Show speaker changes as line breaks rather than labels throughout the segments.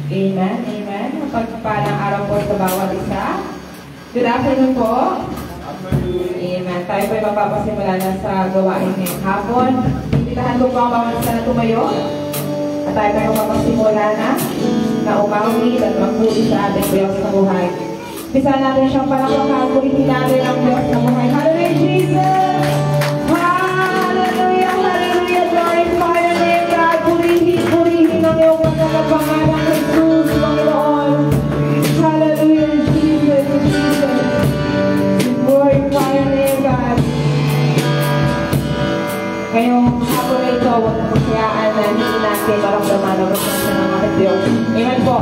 Amen, amen. Pagpalang araw po sa bawat isa. Good afternoon po. Amen. Tayo po ay mapapasimula na sa gawain ngayong hapon. Imbitahan ko po ang bawat isa na tumayo. At tayo po ay mapapasimula na umawi at magpuli sa ating Diyos na buhay. Bisa natin siyang palakpakan, purihin natin ang Diyos na buhay. Hallelujah, Jesus! Hallelujah, hallelujah, glorify your name, God. Purihin ang iyong mga pangalan, Jesus, Panginoon. Hallelujah, Jesus, Jesus. Glorify your name, God. Ngayong hapon na ito, huwag na magsiyaan na hindi natin maramdaman ang responsa ng ating Diyos. Amen po.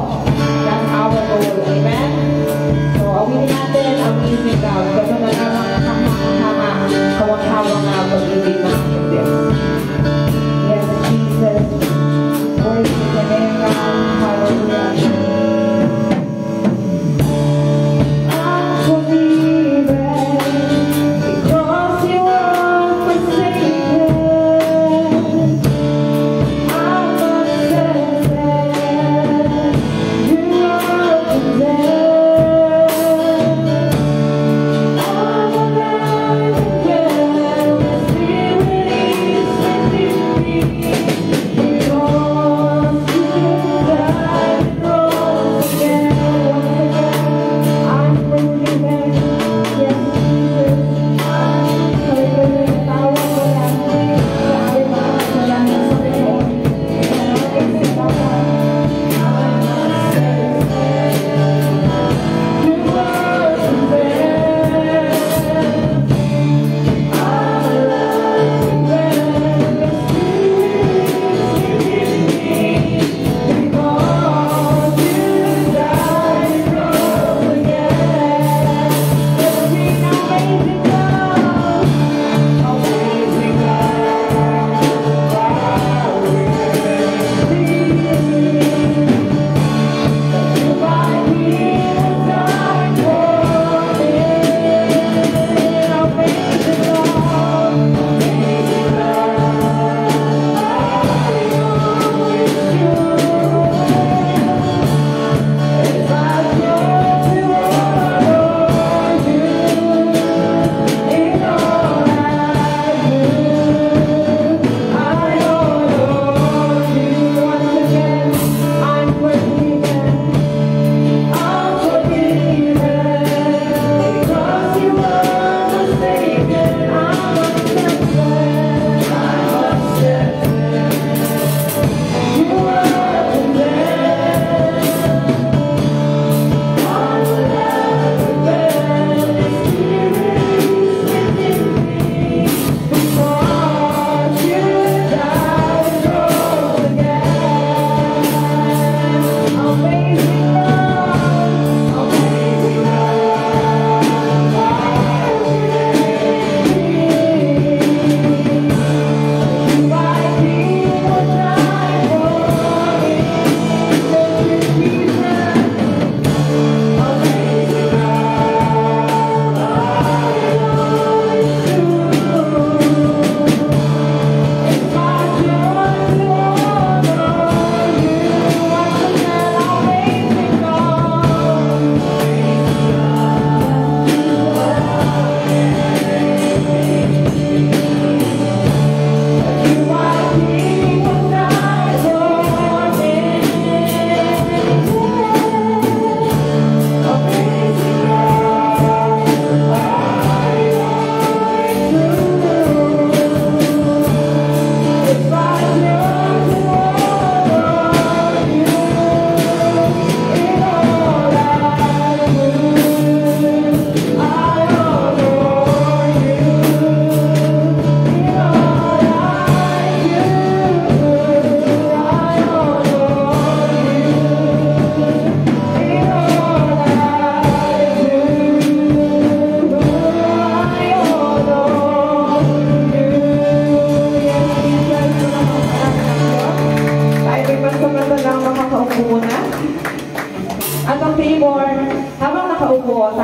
That's our goal. Amen? So, awin natin ang music out. Kasi na lang ang kawang-hawang na pag-ibig ng ating Diyos. Yes, Jesus. Worship the name, God. Hallelujah.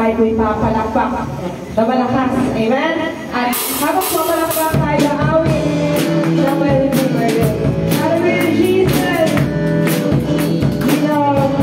tayo po'y papalakpak na malakas. Amen? At habang papalakpak tayo na awin na may redeemer. Hallelujah, Jesus! You know,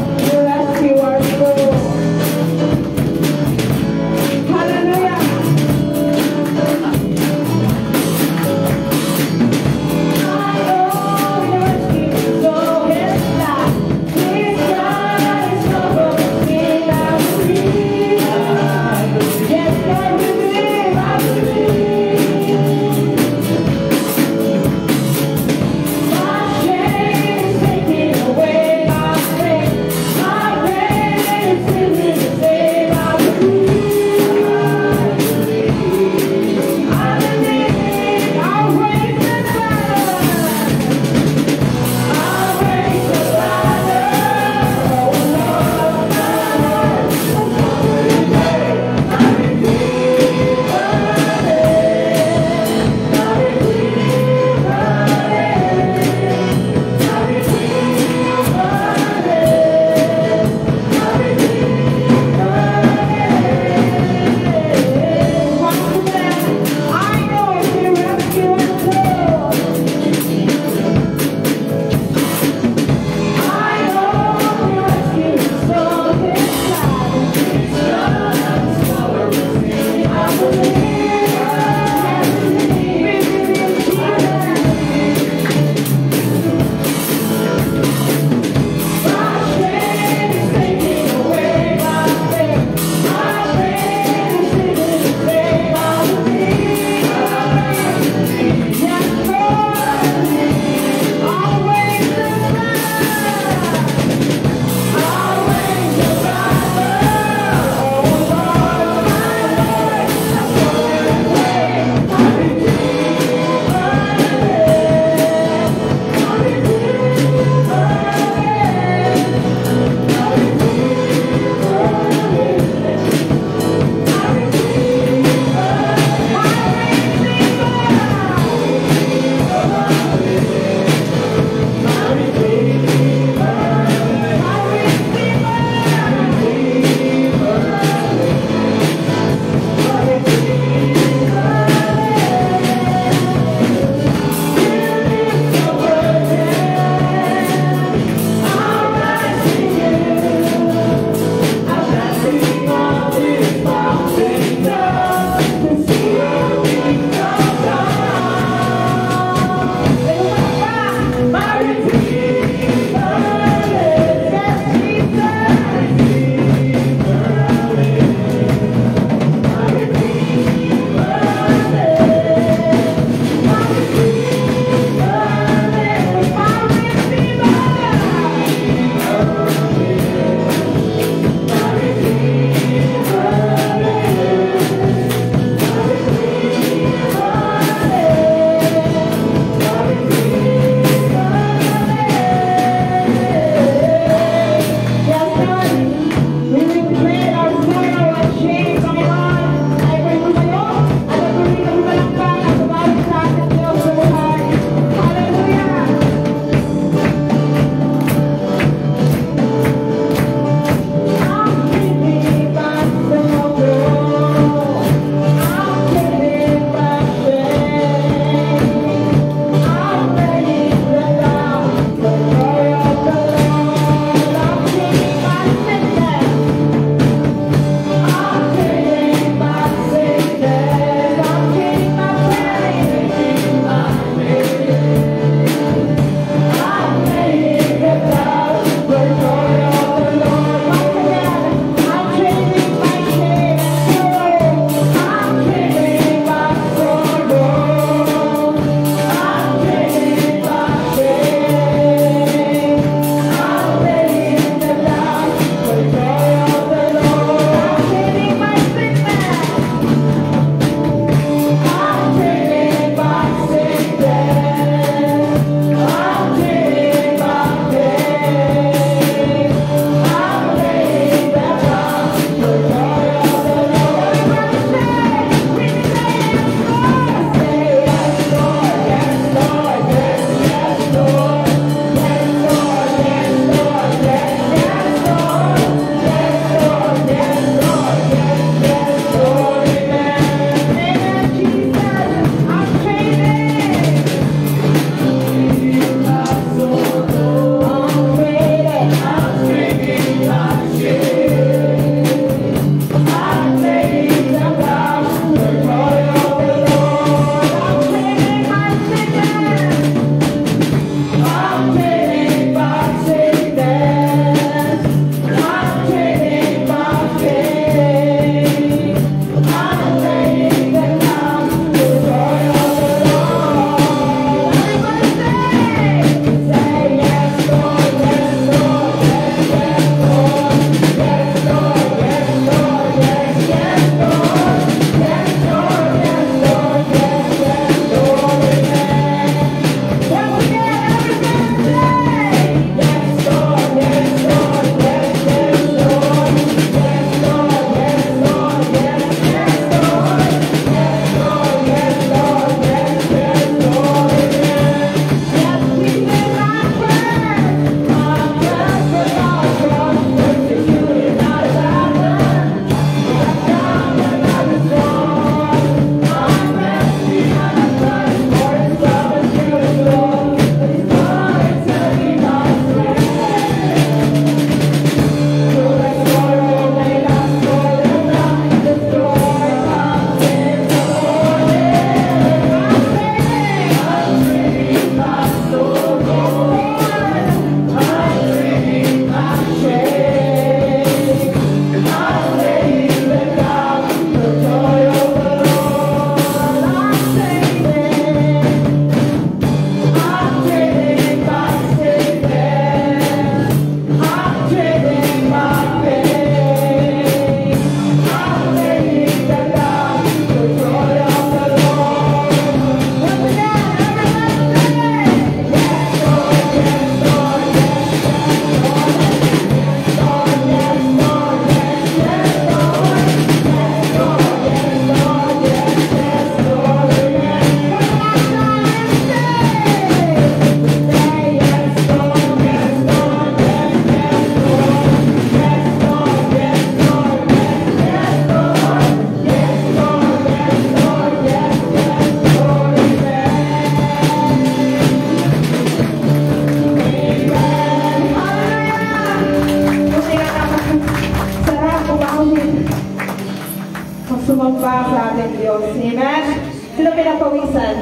ating Diyos. Amen? Sino pinapawisan?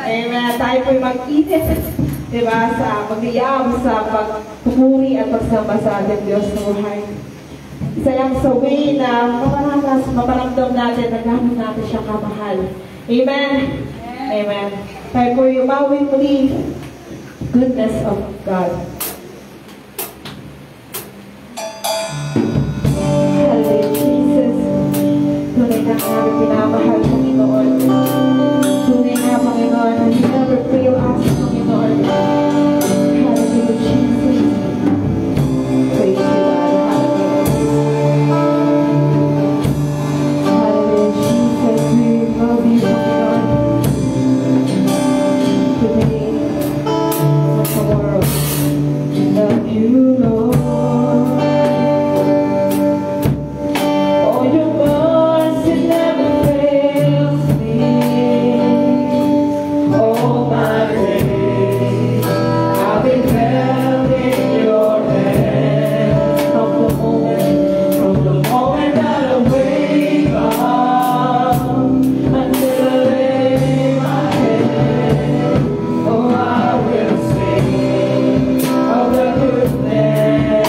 Amen. Tayo po'y mag-init, diba, sa pagliyam, sa pagpupuri at pagsamba sa ating Diyos sa buhay. Isa yung sa way na maparamdam natin na gano'n natin siya kamahal. Amen? Amen. Tayo po'y umawin muli goodness of God. Hallelujah, Jesus. Tunay na namin pinamahal, Panginoon. Tunay na, Panginoon, and you never fail us, Panginoon. Hallelujah, Jesus. Praise you, God. Hallelujah, Jesus. We love you, Panginoon. Today, of the world, love you, Lord.
Of the goodness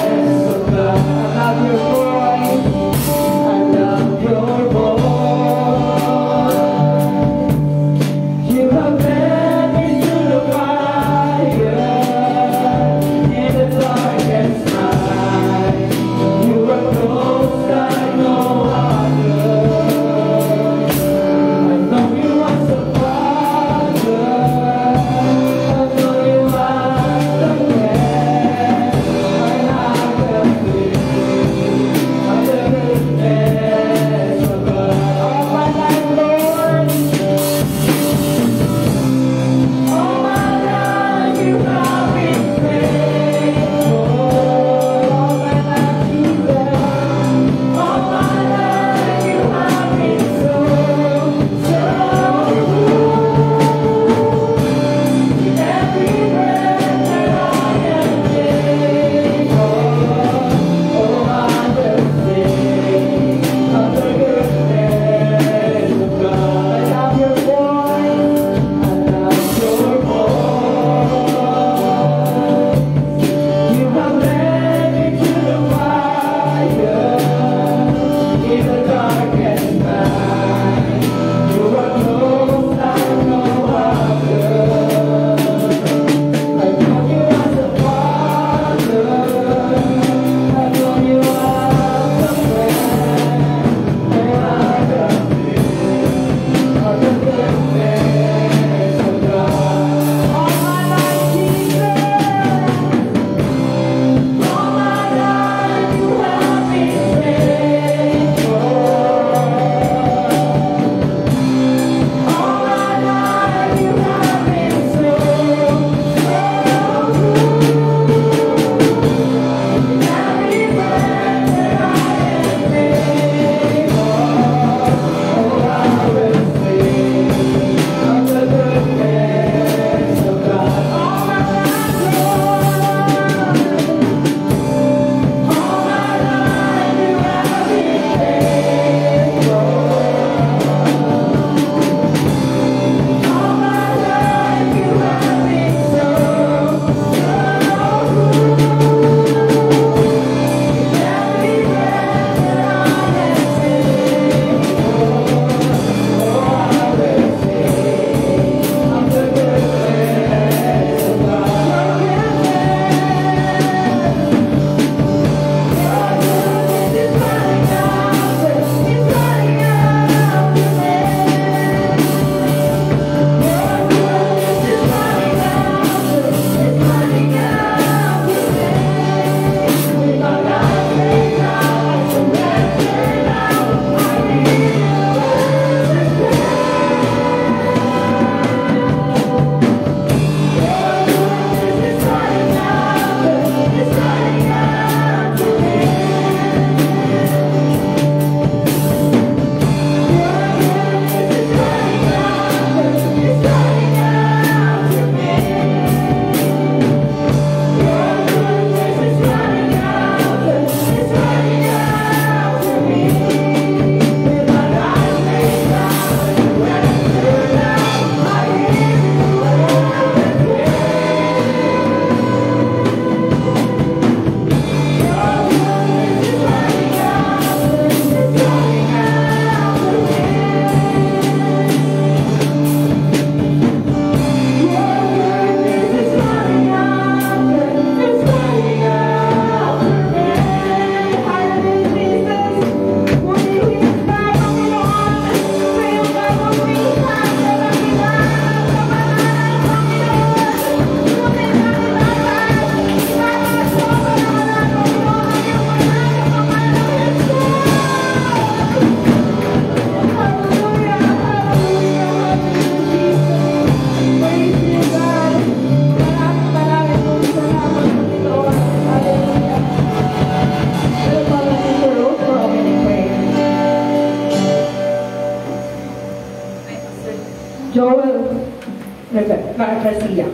Garcia.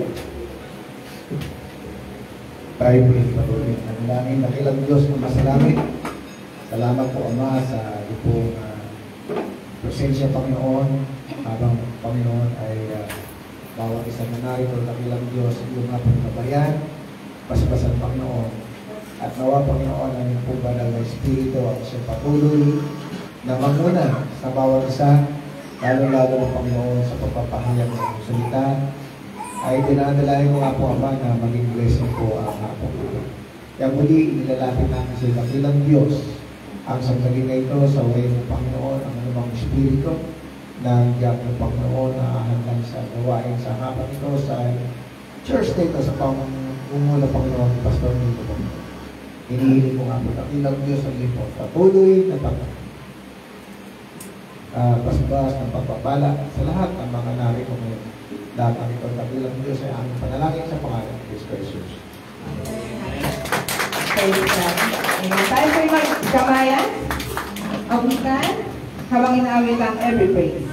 Tayo po yung patuloy. Ang langin, nakilang Diyos ng masalamit. Salamat po, Ama, sa ipong presensya, Panginoon. Habang Panginoon ay bawat isang nanarito, nakilang Diyos, yung nga pong nabayan, paspasan, Panginoon. At nawa, Panginoon, ang ipong banal na Espiritu at siya patuloy na manguna sa bawat isa, lalo-lalo, Panginoon, sa pagpapahayag ng salita, ay dinadalayan mo nga po, Ama, na maging blessing po ang po. Kaya muli, nilalapit namin sa dakilang Diyos ang sandali na ito sa way mo, Panginoon, ang anumang Espiritu na hanggang mo, Panginoon, na hanggang sa gawain sa hapon ito sa church dito sa pangungula, Panginoon, Pastor Nito, Panginoon. Hinihiling mo nga po, dakilang Diyos ang ito. Patuloy na pasbas ng pagpapala sa lahat ng mga narito ngayon. Lahat ng ito, dakilang Diyos ay aming panalangin sa pangalan ng Kristo Jesus.
Praise God. Amen. Tayo po yung magkamayan, awitan, habang inaawit ang every praise.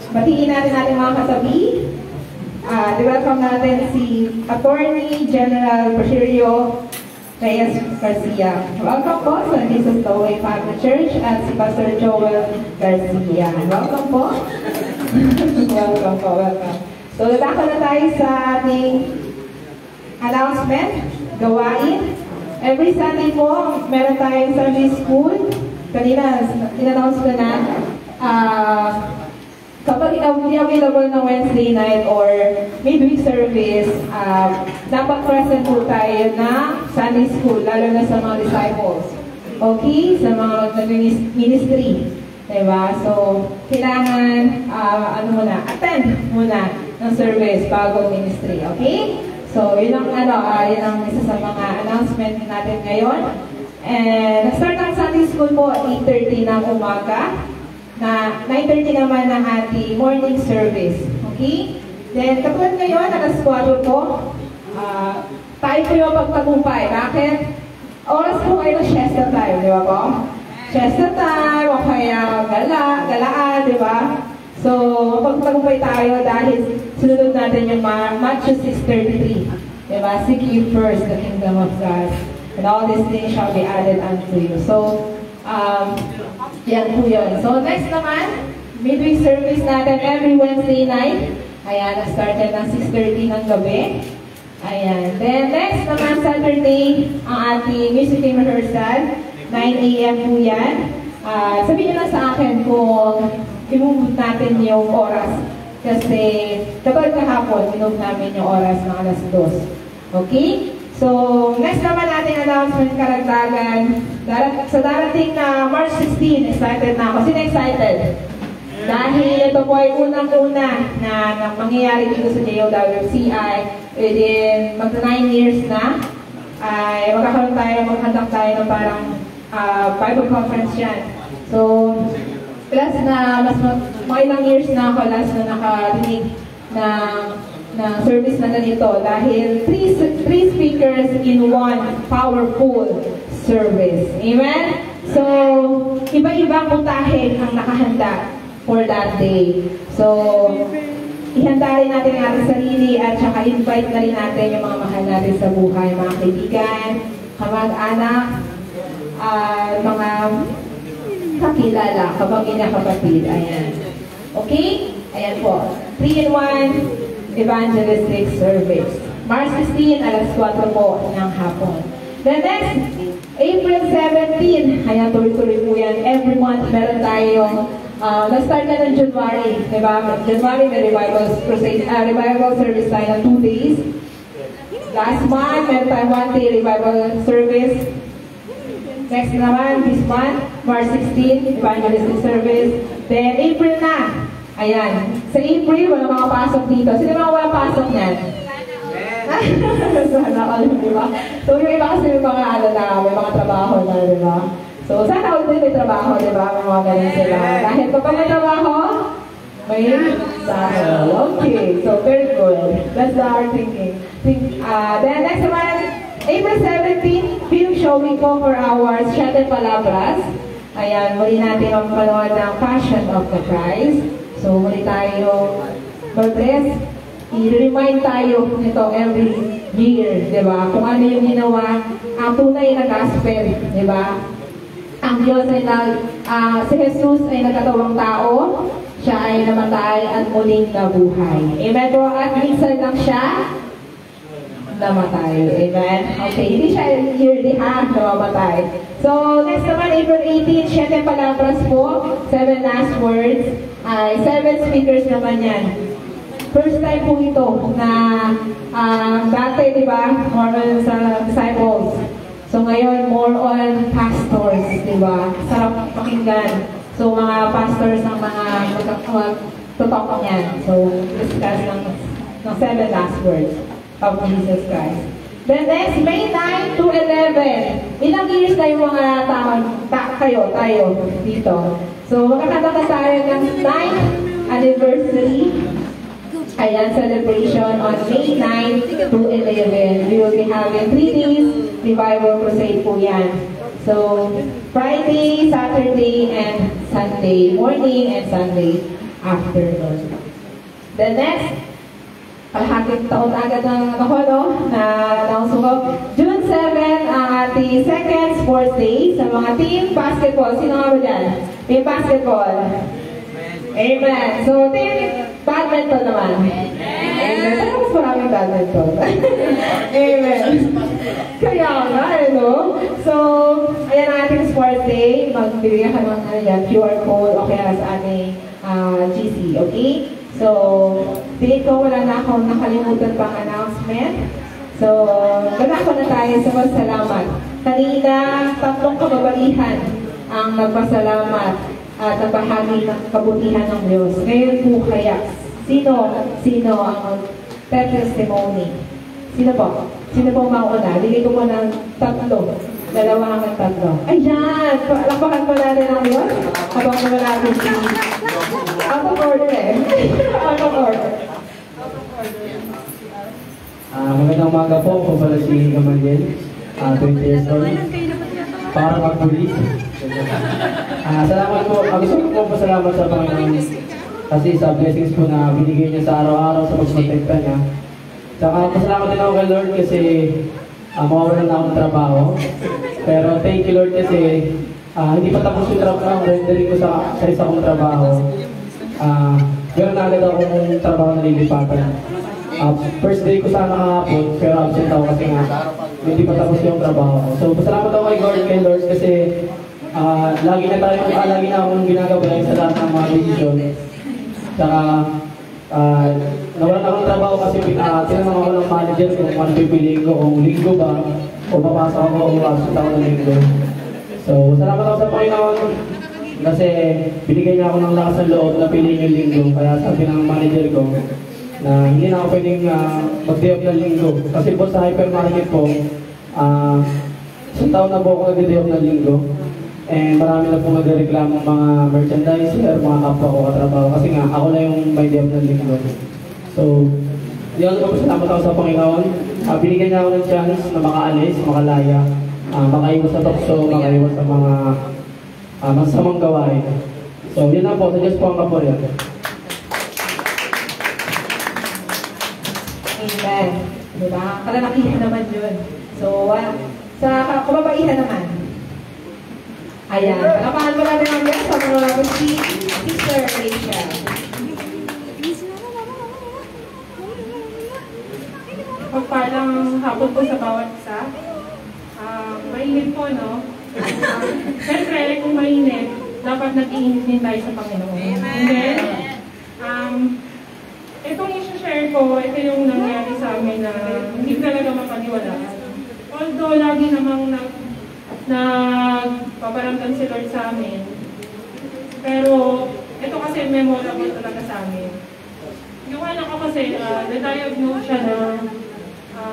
Batiin natin ating mga kasabi. I-welcome natin si Attorney General Porfirio Reyes Garcia. Welcome po sa Jesus the Way Family Church at si Pastor Joel Garcia. Welcome po. Welcome. So, lalaka na tayo sa ating announcement, gawain. Every Sunday po, meron tayong Sunday School. Kanina, in-announce ko na, kapag hindi available ng Wednesday night or midweek service, dapat present po tayo na Sunday School, lalo na sa mga disciples. Okay? Sa mga ministry. Diba? So, kailangan, attend muna ng service bago ministry. Okay? So, yun ang isa sa mga announcement natin ngayon. And, nag-start ang Sunday School po at 8:30 ng umaga. Na 9:30 naman ang ating morning service. Okay? Then, katulad ngayon, alas 4 po, tayo po yung pagtagumpay. Bakit? Oras po kayo ng siesta time, di ba po? Siesta time, o kaya galaan, di ba? So, pagtagumpay tayo dahil sunod natin yung Matthew 6:33. Di ba? Seek ye first the kingdom of God, and all these things shall be added unto you. So, yan po yun. So, next naman, midweek service natin every Wednesday night. Ayan, na-started ng 6:30 ng gabi. Ayan. Then, next naman, Saturday, ang ating music team rehearsal. 9 a.m. po yan. Sabihin nyo lang sa akin kung i-move natin yung oras. Kasi, kapag kahapon, i-move namin yung oras ng alas 2. Okay? So, next naman natin announcement karagdagan. Sa darating na March 16, excited na ako. Sino excited? Dahil ito po ay unang-una na mangyayari dito sa JOWCI within magna 9 years na. Ay maghahandak tayo ng parang Bible conference yan. So, plus na mga ilang years na ako last na nakarinig na service na ganito dahil three speakers in one powerful service. Amen? So, iba-ibang putahe ang nakahanda for that day. So, ihanda rin natin ang ating sarili at saka invite na rin natin yung mga mahal natin sa buhay, mga kaibigan, kamag-anak, mga kakilala, kapamilya, kapatid. Ayan. Okay? Ayan po. 3-in-1 evangelistic service. March 16, alas 4 po ng hapon. The next, April 17, ayan, tuloy-tuloy po yan. Every month, meron tayong, nag-start na ng January, diba? January, may revival service tayo ng 2 days. Last month, meron tayong 1-day revival service. Next naman, this month, March 16, evangelistic service. Then, April na. Ayan. Sa April, wala makapasok dito. Sino mga wala pasok niyan? Sana all, di ba? So, yung iba kasi may mga may mga trabaho na, di ba? So, sana all din may trabaho, di ba? May mga ganun sila. Dahil kapag may trabaho, may sana. Okay. So, very good. That's our thinking. Then, next naman, April 17, film showing ko for our Siete Palabras. Ayan, muli natin ang panood ng Passion of the Christ. So, muli tayo mag-dress. I-remind tayo nito every year, di ba? Kung ano yung ginawa, ang tunay na gospel, di ba? Ang Diyos ay si Jesus ay nagkatawang tao, siya ay namatay at muling nabuhay. Amen po? At minsan lang siya namatay. Amen? Okay, hindi siya yearly namamatay. So, next naman, April 18, 7 palabras po, 7 last words, 7 speakers naman yan. First time po ito na dati, di ba, more on sa disciples. So ngayon, more on pastors, di ba? Sarap pakinggan. So mga pastors ang mga tutok niyan. So discuss ng 7 last words of Jesus Christ. Then next, May 9 to 11. Ilang years na yung mga tayo dito. So magkakataon tayo ng 9th anniversary. Ayan, celebration on May 9 to 11. We will be having 3 days revival crusade po yan. So, Friday, Saturday, and Sunday morning and Sunday afternoon. The next, kalahating taon agad ng na suko. June 7, ang ating second sports day sa mga team basketball. Sino nga ba dyan? Team basketball. Amen. So, team badminton naman. Amen. Pero mas maraming badminton. Amen. Kaya nga, no? So, ayan ang ating sports day. Magbibigyan ka ng QR code o kaya sa ating GC, okay? So, tingin ko wala na akong nakalimutan pang announcement. So, manako na tayo sa pasalamat. Kanina, 3 kababaihan ang nagpasalamat at nagbahagi ng kabutihan ng Diyos. Ngayon po kaya, sino ang testimony? Sino po? Sino po mauna? Bigay ko po ng 3. 2 hanggang 3. Ayan! Lapakan po natin ang Diyos. Habang naman natin si out of order eh. Out of order.
Magandang umaga po. Ako pala si Gamaliel. 20 years old. Para mag-police. Salamat po. Gusto ko po pasalamat sa Panginoon kasi sa blessings po na binigay niya sa araw-araw sa pagprotekta niya. Saka pasalamat din ako kay Lord kasi mawawalan na ako ng trabaho. Pero thank you Lord kasi hindi pa tapos yung trabaho, rendering ko sa isa kong trabaho. Meron na agad akong trabaho na lilipatan. First day ko sana kahapon, pero absent ako kasi nga hindi pa tapos yung trabaho ko. So pasalamat ako kay Lord kasi lagi na akong ginagabayan sa lahat ng mga decision. Saka nawalan ako ng trabaho kasi tinanong ako ng manager kung ano pipiliin ko, kung linggo ba o papasok ako o absent ako ng linggo. So salamat ako sa Panginoon kasi binigay niya ako ng lakas ng loob na piliin yung linggo. Kaya sabi ng manager ko na hindi na ako pwedeng mag-day off ng linggo. Kasi po sa hypermarket po, isang taon na po ako nag-day off ng linggo. And marami na po nagreklamo mga merchandiser, mga kapwa ko katrabaho. Kasi nga, ako na yung may day off ng linggo. So, yun ko, salamat ako sa Panginoon. Binigyan niya ako ng chance na makaalis, makalaya, makaiwas sa talk show, makaiwas sa mga masamang gawain. So, yun lang po. Sa Diyos po ang kapurihan.
Amen. Diba? Kalalakihan naman yun. So, sa kababaihan naman. Ayan. Palapahan mo natin ang yes. Sa si Sister Rachel.
Pagpalang hapon po sa bawat isa. Mainit po, no? Siyempre, kung mainit, dapat nag-iinit din tayo sa Panginoon. Amen? Itong i-share ko, ito yung nangyari sa amin na hindi talaga mapaniwalaan. Although lagi namang nagpaparamdam si Lord sa amin, pero ito kasi memorable talaga sa amin. Yung anak ko kasi, na-diagnose siya na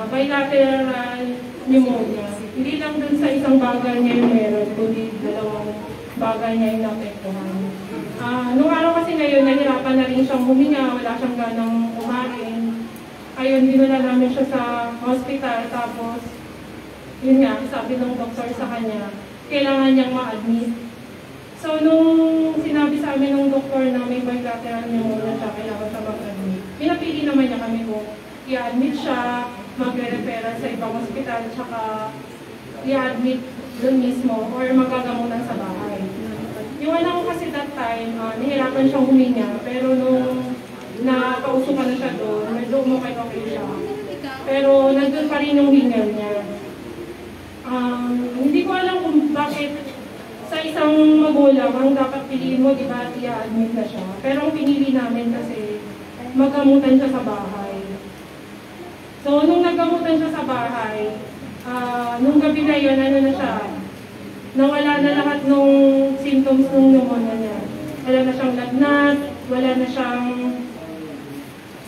bilateral pneumonia. Hindi lang dun sa isang bagay niya yung meron, kundi dalawang bagay niya yung naapektuhan. Nung araw kasi ngayon, nahirapan na rin siyang huminga, wala siyang ganang kumain. Ayun, dinala namin siya sa hospital, tapos, yun nga, sabi ng doktor sa kanya, kailangan niyang ma-admit. So, nung sinabi sa amin ng doktor na may bilateral pneumonia siya, kailangan siya mag-admit. Pinapili naman niya kami kung i-admit siya, magre-referral sa ibang hospital, tsaka i-admit doon mismo, or magagamutan sa bahay. Yung anak ko kasi that time, nahirapan siyang huminga, pero nung nakausukan na siya doon, medyo okay siya. Pero nandun pa rin yung hingal niya. Hindi ko alam kung bakit sa isang magulang ang dapat piliin mo, di ba, i-admit na siya. Pero ang pinili namin kasi magamutan siya sa bahay. So, nung nagamutan siya sa bahay, nung gabi na yun, ano na siya, nawala na lahat ng symptoms ng pneumonia niya. Wala na siyang lagnat, wala na siyang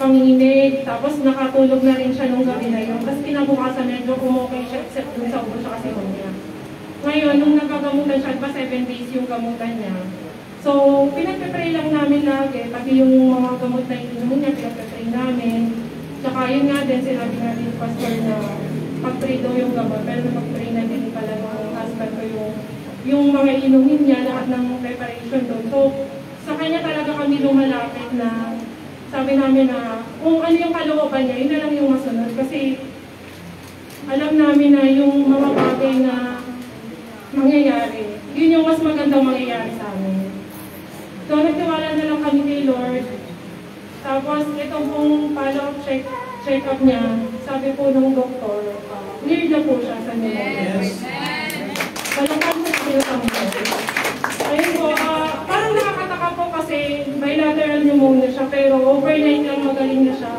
panginginig, tapos nakatulog na rin siya nung gabi na yun. Tapos kinabukasan medyo umokay siya except dun sa ubo siya kasi niya. Ngayon, nung nagagamutan siya, pa 7 days yung gamutan niya. So, pinagpapray lang namin lagi, pati yung mga gamot na ininom niya, pinagpapray namin. Tsaka yun nga din, sinabi nga din pastor na pag-pray daw yung gamot, pero pag-pray na din pala ng husband ko yung mga inumin niya, lahat ng preparation doon. So, sa kanya talaga kami lumalapit na sabi namin na kung ano yung kalooban niya, yun na lang yung masunod. Kasi alam namin na yung mga bagay na mangyayari, yun yung mas magandang mangyayari sa amin. So, nagtiwala na lang kami kay Lord. Tapos, itong pong follow-up check-up niya, sabi po ng doktor, cleared na po siya sa pneumonia. Palakad mo sila sa mga. Ayun po, parang nakakataka po kasi bilateral pneumonia siya, pero overnight lang magaling na siya.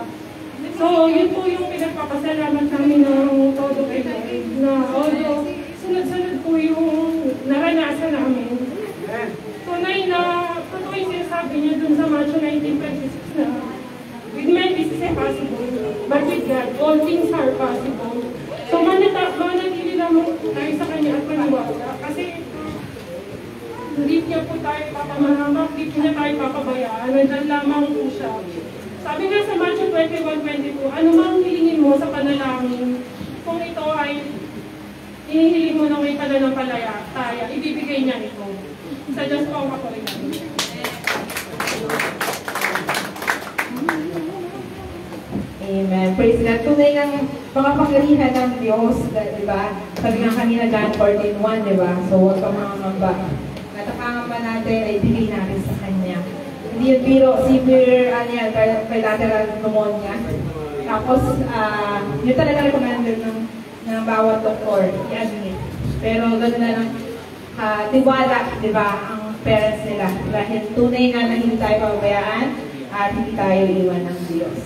So, yun po yung pinagpapasalamat namin ng todo kay Lord, na although sunod-sunod po yung naranasan namin. Tunay na, totoo yung sinasabi niya dun sa Matthew 19:26 na, with men this is impossible, but with God, all things are possible. So, manatili naman tayo sa Kanya at maniwala. Kasi, hindi niya po tayo papamahamak, hindi niya tayo papabayaan, nandyan lamang po siya. Sabi nga sa Matthew 21:22, ano mang hilingin mo sa panalangin, kung ito ay hinihiling mo na may pananampalataya, ibibigay niya ito. Sa Diyos po ang kapurihan.
Amen. Praise God. Tunay ng mga pangyarihan ng Diyos, di ba? Sabi nga kanina, John 14:1, di ba? So, huwag kang mangamba. Natapangan pa natin, ay bigay natin sa Kanya. Hindi yun biro, severe, bilateral pneumonia. Tapos, yun talaga recommended ng bawat doktor, i-admit. Pero gano'n na lang, tiwala, di ba, ang parents nila. Dahil tunay nga na hindi tayo pabayaan at hindi tayo iwan ng Diyos.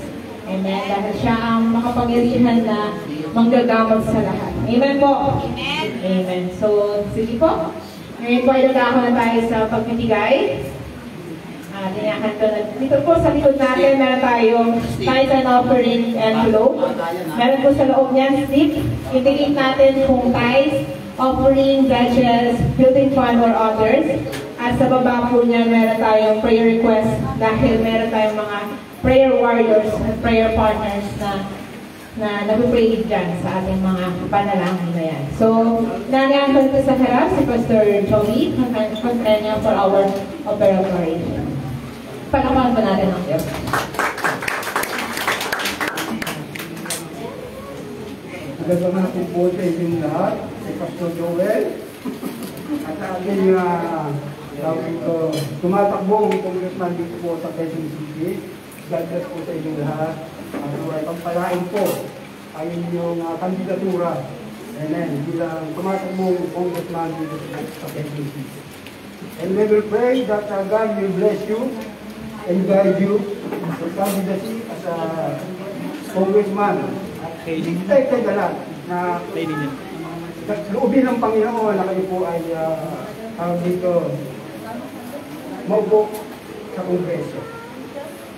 Amen. Dahil siya ang makapangyarihan na manggagamot sa lahat. Amen po. Amen. Amen. So, sige po. Ngayon po ay nagkako na tayo sa pagbibigay. Dito po sa likod natin, meron tayong tithe and offering envelope. Meron po sa loob niyan slip. Indicate natin kung tithe, offering, pledges, building fund, or others. At sa baba po niya, meron tayong prayer request dahil meron tayong mga prayer warriors at prayer partners na na nag-pray dyan sa ating mga panalangin na yan. So, nangyayang ko sa harap si Pastor Joey, niya for our operatory. Palakpakan pa natin ang Diyos.
Magandang hapon po sa inyong lahat, si Pastor Joel, at aking tumatakbong congressman dito po sa Quezon City. God bless po sa inyong lahat. At ay pagpalain po ay inyong kandidatura. Amen. Bilang tumatakbong congressman dito sa Quezon City. And we will pray that God will bless you and guide you for candidacy as a congressman. Tayo lang na loobin ng Panginoon na kayo po ay dito maupo sa Kongreso.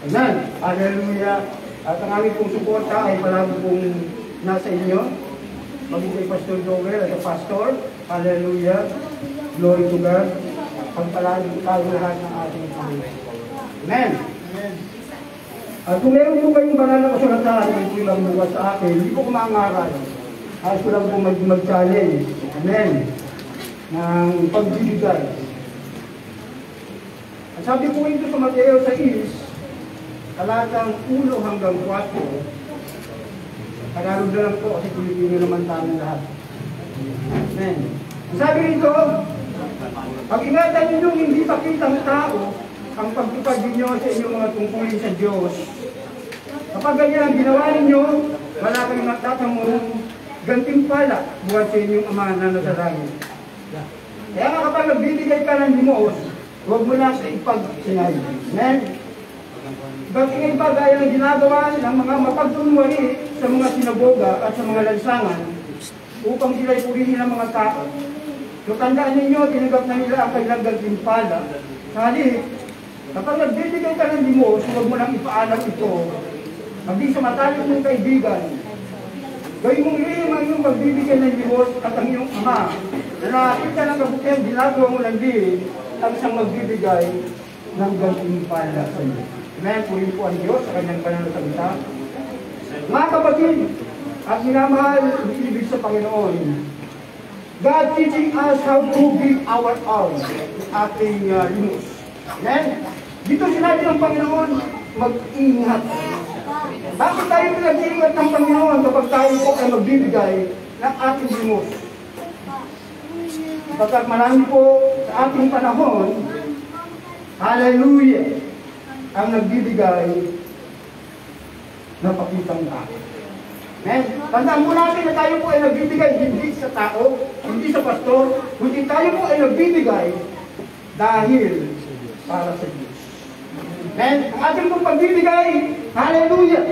Amen. Hallelujah. At ang aming pong suporta ay palagi pong nasa inyo. Maging kay Pastor Joel at Pastor. Hallelujah. Glory to God. Pagpalagi tayo lahat ng ating Panginoon. Amen. At kung meron po kayong banal na kasulatan na ito lang bukas sa akin, hindi po ko maangaral. Ayos ko lang po mag-challenge. Amen. Ng pagbibigay. At sabi po ito sa Mateo 6, talatang 1 hanggang 4. Tagalog na lang po kasi Pilipino naman tayo lahat. Amen. Ang sabi rito, pag-ingatan ninyo hindi pakitang tao ang pagtupad ninyo sa inyong mga tungkulin sa Diyos. Kapag ganyan ang ginawa ninyo, wala kayong matatamong gantimpala buhat sa inyong Ama na nasa langit. Kaya nga kapag nagbibigay ka ng limos, huwag mo na sa ipagsinay. Amen? Ba't ingay ba gaya ng ginagawa ng mga mapagtunwari sa mga sinagoga at sa mga lansangan upang sila'y purihin ng mga tao? So tandaan ninyo, tinagap na nila ang kanilang gantimpala. Sa halip, kapag nagbibigay ka ng limos, huwag mo nang ipaalam ito. Maging sa matalik ng kaibigan, gawin mong ilihim ang iyong magbibigay ng limos at ang iyong Ama. Na nakakita ng kabutihan, ginagawa mo lang din ang isang magbibigay ng gantimpala sa iyo. Amen. Purihin po ang Diyos sa kanyang banal na salita. Mga kapatid, at minamahal ibig sa Panginoon, God teaching us how to give our all ating limos. Amen. Dito sinabi ng Panginoon, mag-ingat. Bakit tayo pinag-iingat ng Panginoon kapag tayo po ay magbibigay ng ating limos? Kapag marami po sa ating panahon, hallelujah, ang nagbibigay ng pakitang tao. Amen. Tandaan po natin na tayo po ay nagbibigay hindi sa tao, hindi sa pastor, kundi tayo po ay nagbibigay dahil para sa Diyos. Amen. Ang ating pong pagbibigay, hallelujah.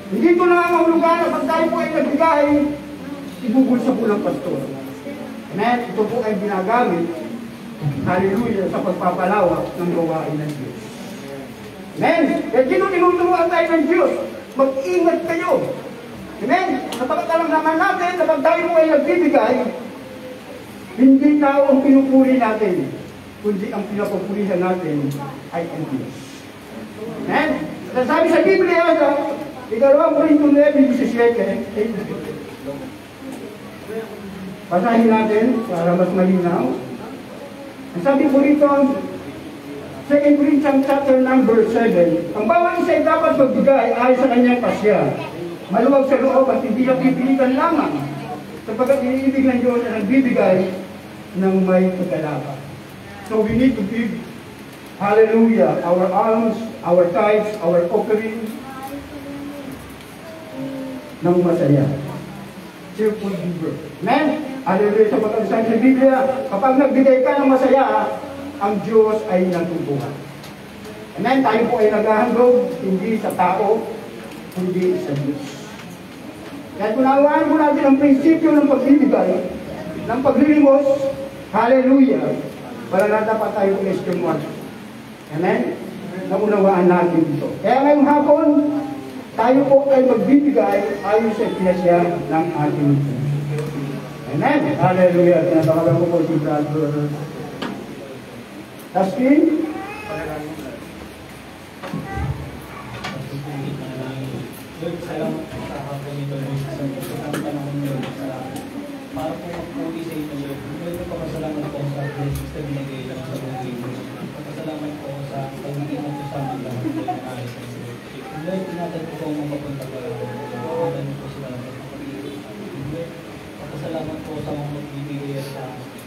Hindi ko nangangahulugan na pag tayo po ay nagbigay, ibubulsa po ng pastor. Amen. Ito po ay ginagamit, hallelujah, sa pagpapalawak ng gawain ng Diyos. Amen. Kaya dito tinuturuan tayo ng Diyos, mag-ingat kayo. Amen. Sapagkat alam naman natin, kapag tayo po ay nagbibigay, hindi tao ang pinupuri natin, kundi ang pinapupurihan natin ay ang Diyos. Amen. Sabi sa Biblia, sa 2 Korinto 9:17, basahin natin para mas malinaw. Ang sabi po rito, 2 Corinthians chapter number 7, ang bawat isa ay dapat magbigay ayon sa kanyang pasya, maluwag sa loob at hindi napipilitan lamang, sapagkat iniibig ng Diyos na nagbibigay ng may pagkalaban. So we need to give, hallelujah, our alms, our tithes, our offering, ng masaya. Cheerful giver. Amen? Hallelujah. Sa pagkasabi sa Biblia, kapag nagbigay ka ng masaya, ang Diyos ay natutuhan. Amen? Tayo po ay naghahandog, hindi sa tao, hindi sa Diyos. Kaya tunawaan po natin ang prinsipyo ng pagbibigay, ng paglilimos, hallelujah, para na dapat tayo question one. Amen? Naunawaan natin ito. Kaya ngayong hapon, tayo po ay magbibigay ayon sa pinasya ng ating Diyos. Amen? Hallelujah. Tinatawag ko po si Brother Dustin. Salamat
kami tuloy sa isang panahon yun para po magpuli sa inyo Lord. Ito papasalamat po sa blessings na binigay lang sa buhay mo. Papasalamat po sa pagiging mo sa amin lang po yung ayos sa inyo. Lord, tinatan po kung mapapunta ko lang. Pagkakan po sila ng kapatid. Lord, papasalamat po sa mga magbibigay sa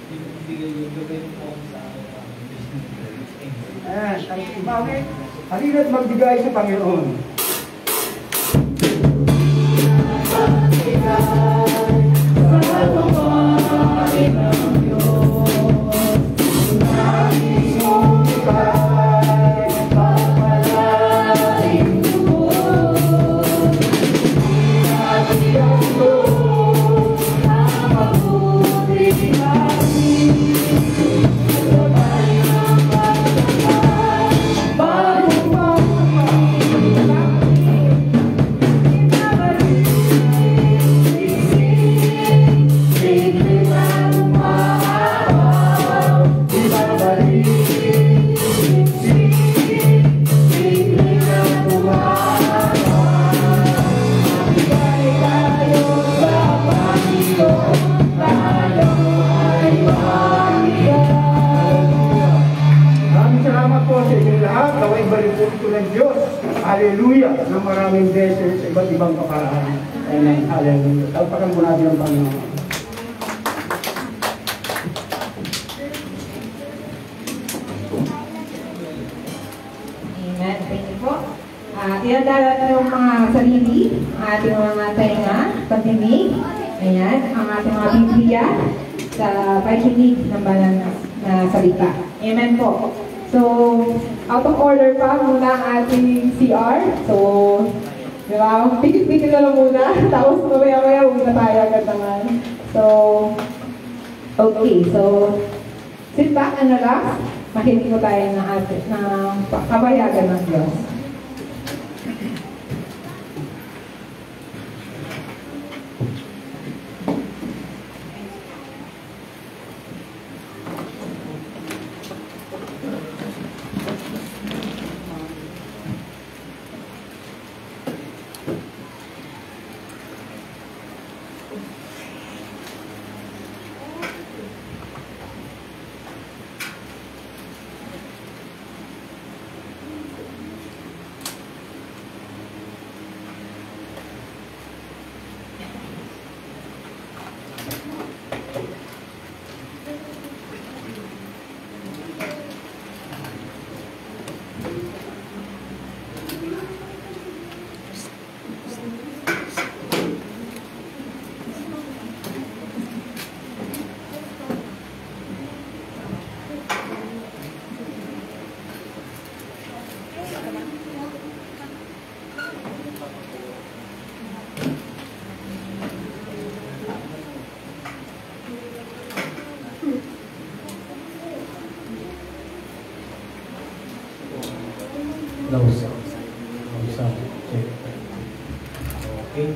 bibigay yung gawin po sa business.
Bakit? Halina't magbigay sa Panginoon. Hallelujah! Ng maraming beses sa iba't ibang kaparaan. Amen. Hallelujah. Talpakan mo natin ang Panginoon.
Amen. Thank you po. Tinadalat yung mga sarili, ating mga tainga, pagdinig. Ayan, ang ating mga Biblia sa pakikinig ng banal na salita. Amen po. So, out of order pa muna ang ating CR. So, di ba? Pikit-pikit na lang muna. Tapos mamaya-maya huwag na tayo agad naman. So, okay. So, sit back and relax. Makinig ko tayo ng kabayagan ng Diyos.
Okay.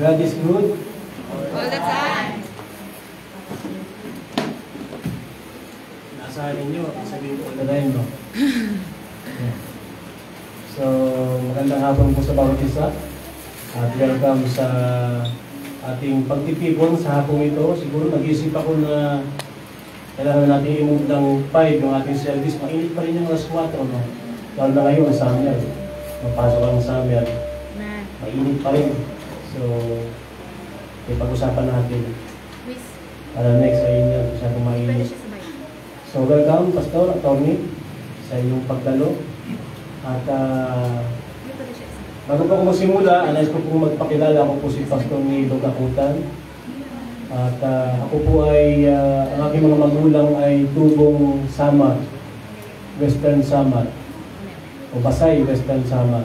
God is good.
All the time.
Naasahan ninyo, sabihin ko all the time, no? Yeah. So, magandang hapon po sa bawat isa. At welcome sa ating pagtitipon sa hapong ito. Siguro nag-isip ako na kailangan natin i-move ng 5 yung ating service. Mainit pa rin yung alas 4, no? Lalo na ngayon, summer. Mapasok ang summer. Mainit pa rin. So, pag-usapan natin. Para next ay yun, masyadong mainit. So, welcome, Pastor, Atty. sa iyong pagdalo. At bago po ako magsimula, anais ko po magpakilala. Ako po si Pastor Nido Gakutan. At ako po ay, ang aking mga magulang ay tubong Samar, Western Samar, o Basay, Western Samar.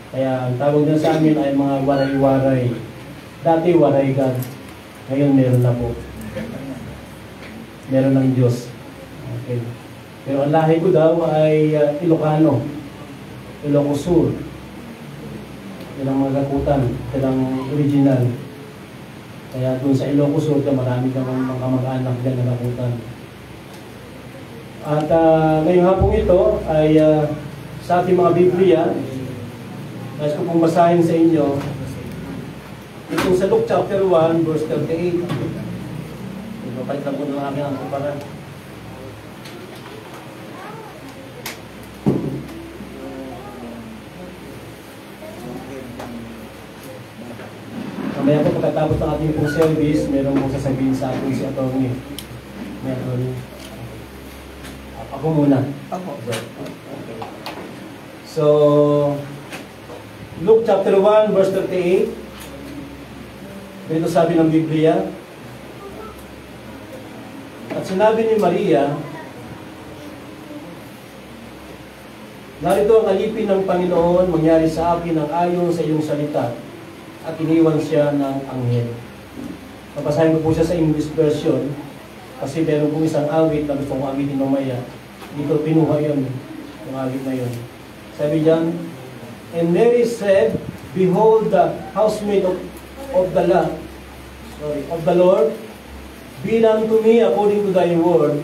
Kaya ang tawag na sa amin ay mga waray-waray. Dati waray God, ngayon meron na po. Meron ng Diyos. Okay. Pero ang lahi ko daw ay Ilocano, Ilocos Sur. Yan ang mga Gakutan, yan ang original. Kaya doon sa Ilocos Sur, marami kang mga kamag-anak dyan na Gakutan. At ngayong hapong ito ay
sa ating mga Biblia. Nais ko pong basahin sa inyo itong sa Luke chapter 1 verse 38. Ipapalit lang po ng aking ang para. Mamaya po pagkatapos ng ating pong service, meron pong sasabihin sa atin si Atty. Meron. Ako muna. Okay. So, Luke chapter 1 verse 38. Dito sabi ng Biblia, at sinabi ni Maria, narito ang alipin ng Panginoon, mangyari sa akin ang ayon sa iyong salita, at iniwan siya ng anghel. Napasahin ko po siya sa English version, kasi meron pong isang awit na gusto kong awitin mamaya. Dito pinuha yun, yung awit na yun. Sabi diyan, and Mary said, behold the housemaid of the Lord, be it unto me according to thy word,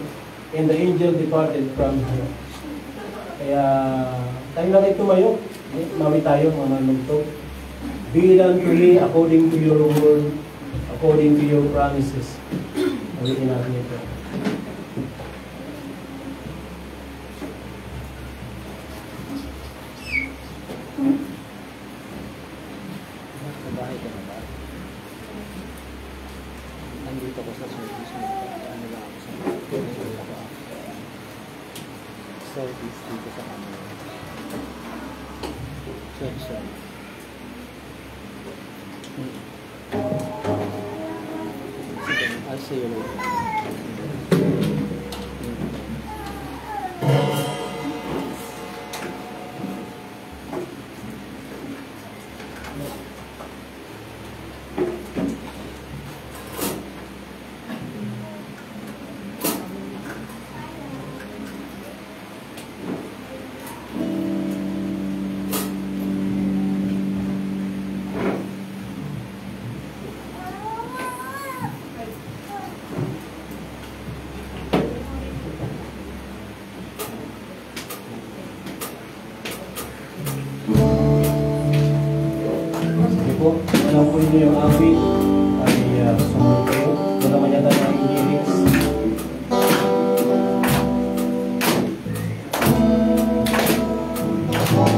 and the angel departed from her. Kaya, tayo natin tumayo. Mawi tayo, mga nagtog. Be it unto me according to your word, according to your promises. Ulitin natin ito.
Nandito ko sa service mo. Ano lang ako sa service dito sa kanila. Sorry. I'll see you later.
Alam ko rin yung awit ay sumunod kayo. Ito naman yata ng lyrics.
My heart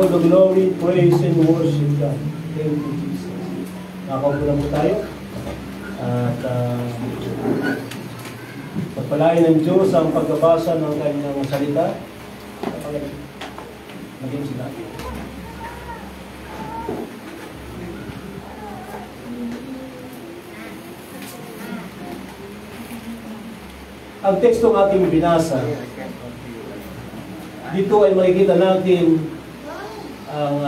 all the glory, praise, and worship God. Thank you, Jesus. Nakakaupo lang po tayo. At pagpalain ng Diyos ang pagbabasa ng kanyang salita. Maging sila. Ang tekstong ating binasa, dito ay makikita natin ang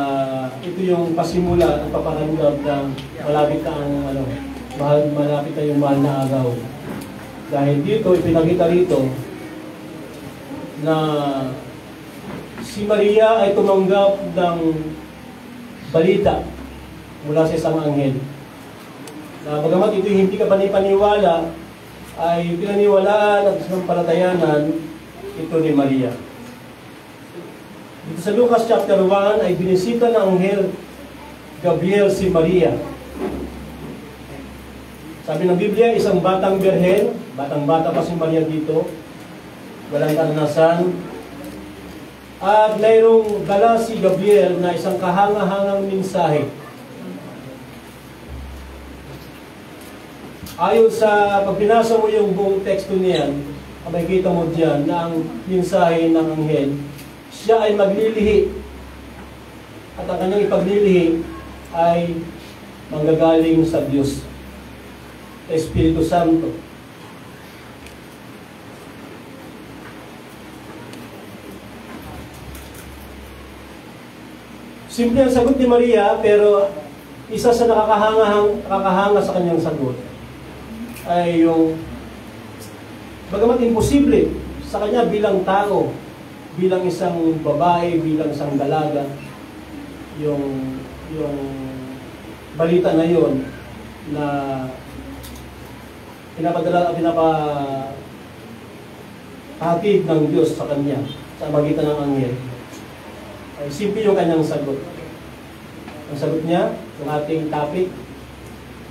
ito yung pasimula ng paparamdam ng malapit na ang malapit na yung mahal na araw. Dahil dito ipinakita rito na si Maria ay tumanggap ng balita mula sa isang anghel. Na bagamat ito hindi ka panipaniwala, ay pinaniwalaan at sampalatayanan ito ni Maria. Dito sa Lucas chapter 1 ay binisita ng anghel Gabriel si Maria. Sabi ng Biblia, isang batang birhen, batang-bata pa si Maria dito, walang karanasan, at mayroong dala si Gabriel na isang kahanga-hangang mensahe. Ayon sa pagpinasa mo yung buong teksto niyan, makikita mo diyan na ang mensahe ng anghel, siya ay maglilihi. At ang kanyang ipaglilihi ay manggagaling sa Diyos, sa Espiritu Santo. Simple ang sagot ni Maria, pero isa sa nakakahanga sa kanyang sagot ay yung bagamat imposible sa kanya bilang tao, bilang isang babae, bilang isang dalaga, yung balita na yon na pinapahatid ng Diyos sa kanya sa magitan ng anghel, ay simple yung kanyang sagot. Ang sagot niya, yung ating topic,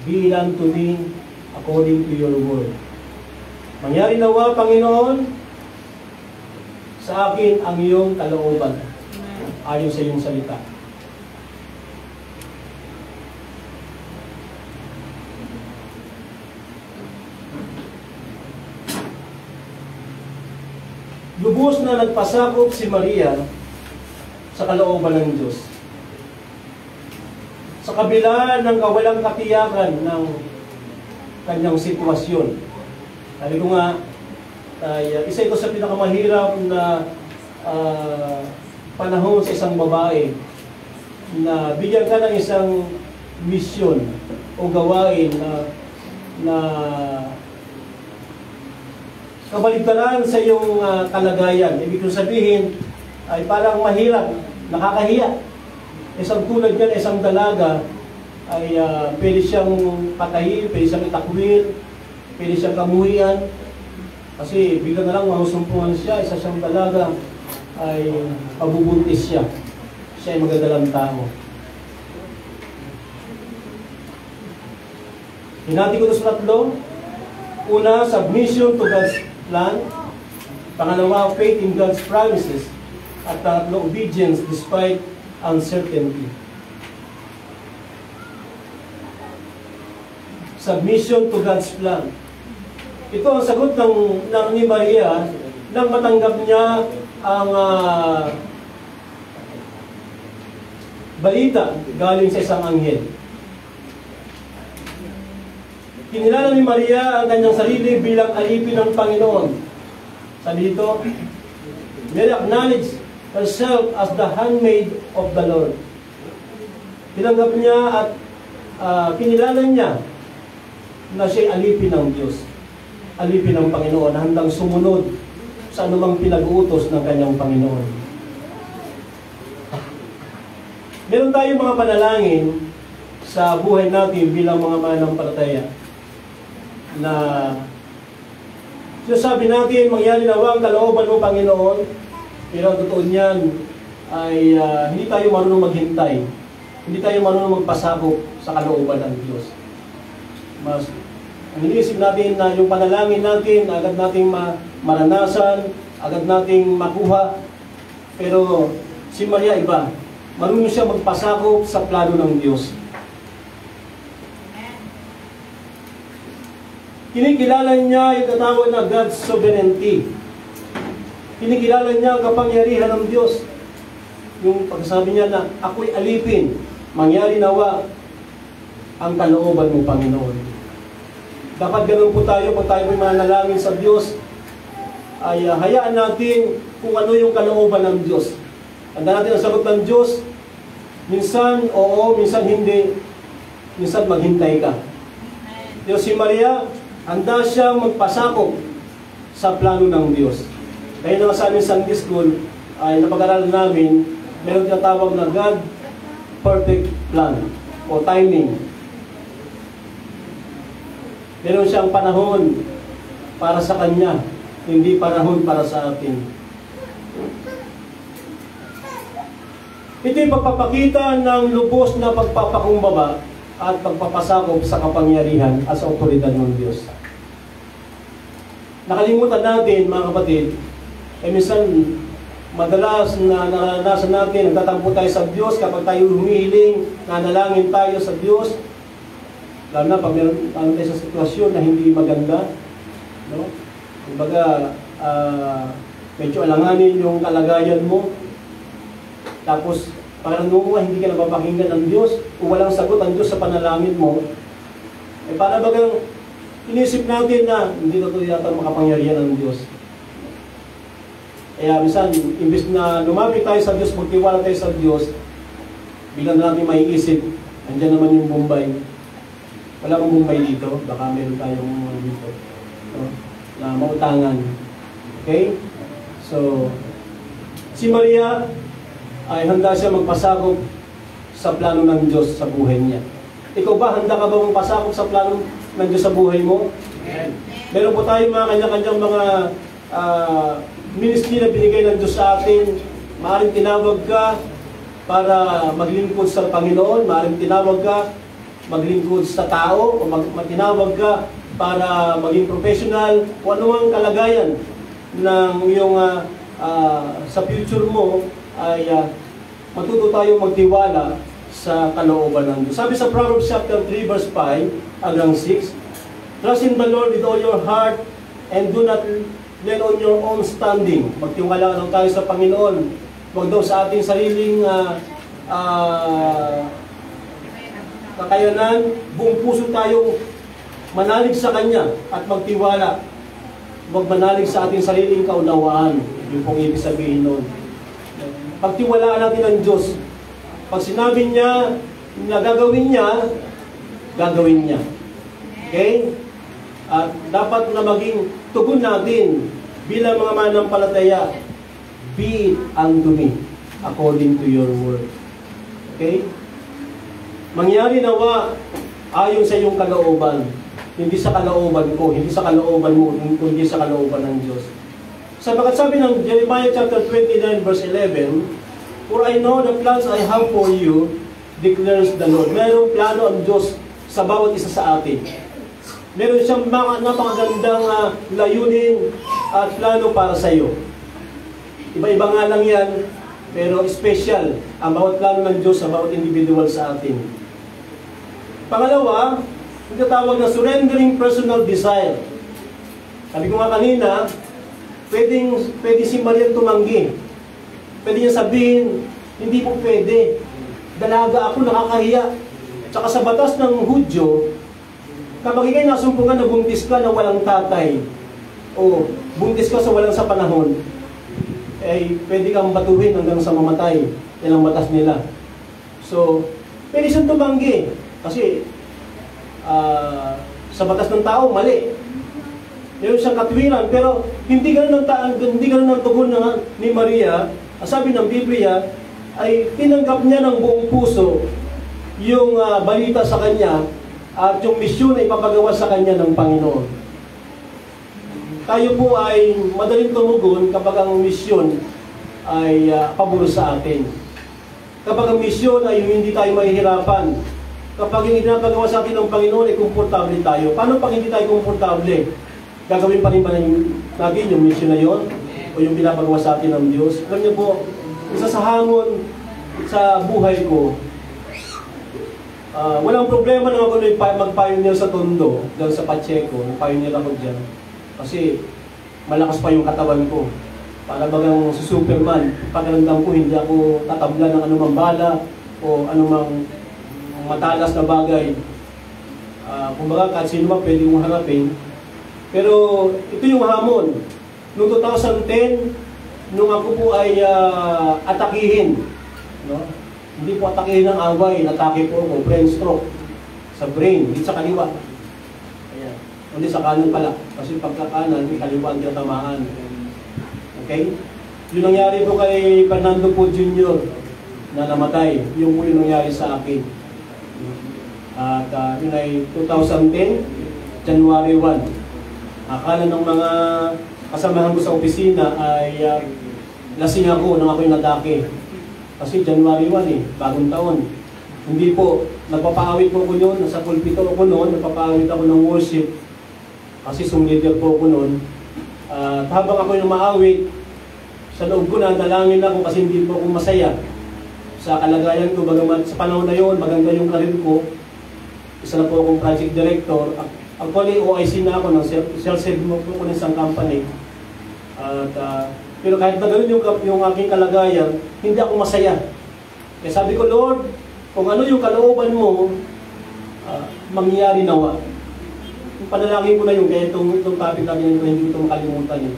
be it unto me according to your word. Mangyari nawa, Panginoon, sa akin ang iyong kalooban, ayon sa iyong salita. Lubos na nagpasakop si Maria sa kalooban ng Diyos. Sa kabila ng kawalang katiyakan ng kanyang sitwasyon. Sabi ko nga, isa ito sa pinakamahirap na panahon sa isang babae na bigyan ka ng isang misyon o gawain na kabaligtaran sa iyong kalagayan. Ibig sabihin ay parang mahirap, nakakahiya. Isang tulad yan, isang dalaga ay pwede siyang patayin, pwede siyang itakwil, pwede siyang kamuhian. Kasi bigla na lang mahusumpungan siya, isa siyang dalaga ay pabubuntis siya. Siya ay magadalang tao. Hinati ko ito sa tatlo. Una, submission to God's plan. Pangalawa, faith in God's promises. At tatlo, obedience despite uncertainty. Submission to God's plan. Ito ang sagot ng ni Maria nang matanggap niya ang balita galing sa isang anghel. Kinilala ni Maria ang kanyang sarili bilang alipin ng Panginoon. Sabi dito, Mary acknowledged herself as the handmaid of the Lord. Tinanggap niya at kinilala niya na siya'y alipin ng Diyos, alipin ng Panginoon, handang sumunod sa anumang pinag-uutos ng kanyang Panginoon. Meron tayong mga panalangin sa buhay natin bilang mga mananampalataya na sinasabi natin, mangyari nawa ang kalooban mo, Panginoon, pero ang totoo niyan ay hindi tayo marunong maghintay, hindi tayo marunong magpasabog sa kalooban ng Diyos. Mas ang iniisip natin na yung panalangin natin, agad nating maranasan, agad nating makuha. Pero si Maria iba. marunong siya magpasakop sa plano ng Diyos. Kinikilala niya yung tatawag na God's sovereignty. Kinikilala niya ang kapangyarihan ng Diyos. Yung pagsasabi niya na, ako'y alipin, mangyari nawa ang kalooban mo, Panginoon. Dapat ganun po tayo pag tayo may manalangin sa Diyos, ay hayaan natin kung ano yung kalooban ng Diyos. Handa natin ang sagot ng Diyos, minsan oo, minsan hindi, minsan maghintay ka. Diyos si Maria, handa siyang magpasakop sa plano ng Diyos. Kaya naman sa aming Sunday School, ay napag-aralan namin, meron tinatawag na God perfect plan o timing. Meron siyang panahon para sa Kanya, hindi panahon para sa atin. Ito yung pagpapakita ng lubos na pagpapakumbaba at pagpapasakop sa kapangyarihan at sa otoridad ng Diyos. Nakalimutan natin, mga kapatid, minsan madalas na naranasan natin, nagtatampo tayo sa Diyos kapag tayo humihiling, nanalangin tayo sa Diyos, lalo na pag meron tayo sa sitwasyon na hindi maganda, no? Kumbaga, medyo alanganin yung kalagayan mo, tapos parang hindi ka napapakinggan ng Diyos, o walang sagot ang Diyos sa panalangin mo, para bagang inisip natin na hindi na ito yata makapangyarihan ng Diyos. Kaya minsan, imbes na lumapit tayo sa Diyos, magtiwala tayo sa Diyos, biglang natin maiisip, andyan naman yung Bombay. Wala kang Bombay dito, baka meron tayong dito, no? Na mautangan. Okay? So, si Maria ay handa siya magpasakop sa plano ng Diyos sa buhay niya. Ikaw ba, handa ka ba magpasakop sa plano ng Diyos sa buhay mo? Amen. Meron po tayong mga kanya-kanyang mga ministry na binigay ng Diyos sa atin. Maaaring tinawag ka para maglingkod sa Panginoon, maaaring tinawag ka maglingkod sa tao, o tinawag ka para maging professional, o anumang kalagayan ng iyong sa future mo ay matuto tayong magtiwala sa kalooban ng Diyos. Sabi sa Proverbs chapter 3 verse 5 hanggang 6, trust in the Lord with all your heart and do not lean on your own standing. Magtiwala lang tayo sa Panginoon. Huwag daw sa ating sariling kakayanan, buong puso tayong manalig sa Kanya at magtiwala. Huwag manalig sa ating sariling kaunawaan. Yung pong ibig sabihin nun. Pagtiwalaan natin ang Diyos. Pag sinabi niya na gagawin niya, gagawin niya. Okay? At dapat na maging tugon natin bilang mga manampalataya, be it unto me according to your word. Okay? Mangyari nawa ayon sa iyong kalooban, hindi sa kalooban ko, hindi sa kalooban mo, kundi sa kalooban ng Diyos. Sapagkat sabi ng Jeremiah chapter 29 verse 11, for I know the plans I have for you, declares the Lord. Mayroong plano ang Diyos sa bawat isa sa atin. Meron siyang napakagandang layunin at plano para sa iyo. Iba-iba nga lang yan, pero special ang bawat plano ng Diyos sa bawat individual sa atin. Pangalawa, yung tatawag na surrendering personal desire. Sabi ko nga kanina, pwede si Maria tumanggi. Pwede niya sabihin, hindi po pwede. Dalaga ako, nakakahiya. Tsaka sa batas ng Hudyo, kapag ikay nasumpungan na buntis ka na walang tatay, o buntis ka sa walang sa panahon, ay pwede kang batuhin hanggang sa mamatay. Yan ang batas nila. So, pwede siyang tumanggi. Kasi, sa batas ng tao, mali. Meron siyang katwiran, pero hindi ganun ang tugon ni Maria. Sabi ng Biblia, ay tinanggap niya ng buong puso yung balita sa kanya at yung misyon na ipapagawa sa kanya ng Panginoon. Tayo po ay madaling tumugon kapag ang misyon ay pabor sa atin. Kapag ang misyon ay hindi tayo mahihirapan. Kapag yung ipapagawa sa atin ng Panginoon ay komportable tayo. Paano pag hindi tayo komportable? Gagawin pa rin ba natin yung misyon na yon? O yung pinapagawa sa atin ng Diyos? Alam niyo po, isa sa hamon sa buhay ko, walang problema na ako mag-pioneer sa Tondo, dahil sa Pacheco, pioneer ako dyan. Kasi malakas pa yung katawan ko. Para bagang si Superman, pakiramdam ko hindi ako tatabla ng anumang bala o anumang matalas na bagay. Kumbaga kahit sino man pwede mong harapin. Pero ito yung hamon. Noong 2010, nung ako po ay atakihin, no? Hindi po atakihin ng away, natake po ako, brain stroke. Sa brain, hindi sa kaliwa. Ayan. Hindi sa kanan pala. Kasi pagka kanan, may kaliwa ang tinatamaan. Okay? Yung nangyari po kay Fernando po Jr. na namatay, yung po yung nangyari sa akin. At yun ay 2010, January 1. Akala ng mga kasamahan ko sa opisina ay lasing ako nang ako'y natake. Kasi January 1 bagong taon. Hindi po, nagpapaawit po ko yun, nasa pulpito ako noon, nagpapaawit ako ng worship. Kasi sumleader po ako noon. At habang ako'y namaawit, sa loob ko na, dalangin ako kasi hindi po ako masaya sa kalagayan ko. Bagamat sa panahon na yun, maganda yung karir ko. Isa na po akong project director. Actually, OIC na ako ng self-serve mo po ng isang company. At pero kahit na gano'n yung aking kalagayan, hindi ako masaya. Kaya sabi ko, Lord, kung ano yung kalooban mo, mangyayari nawa. Yung panalangin ko na yun, kaya itong topic namin yun, hindi ko makalimutan yun.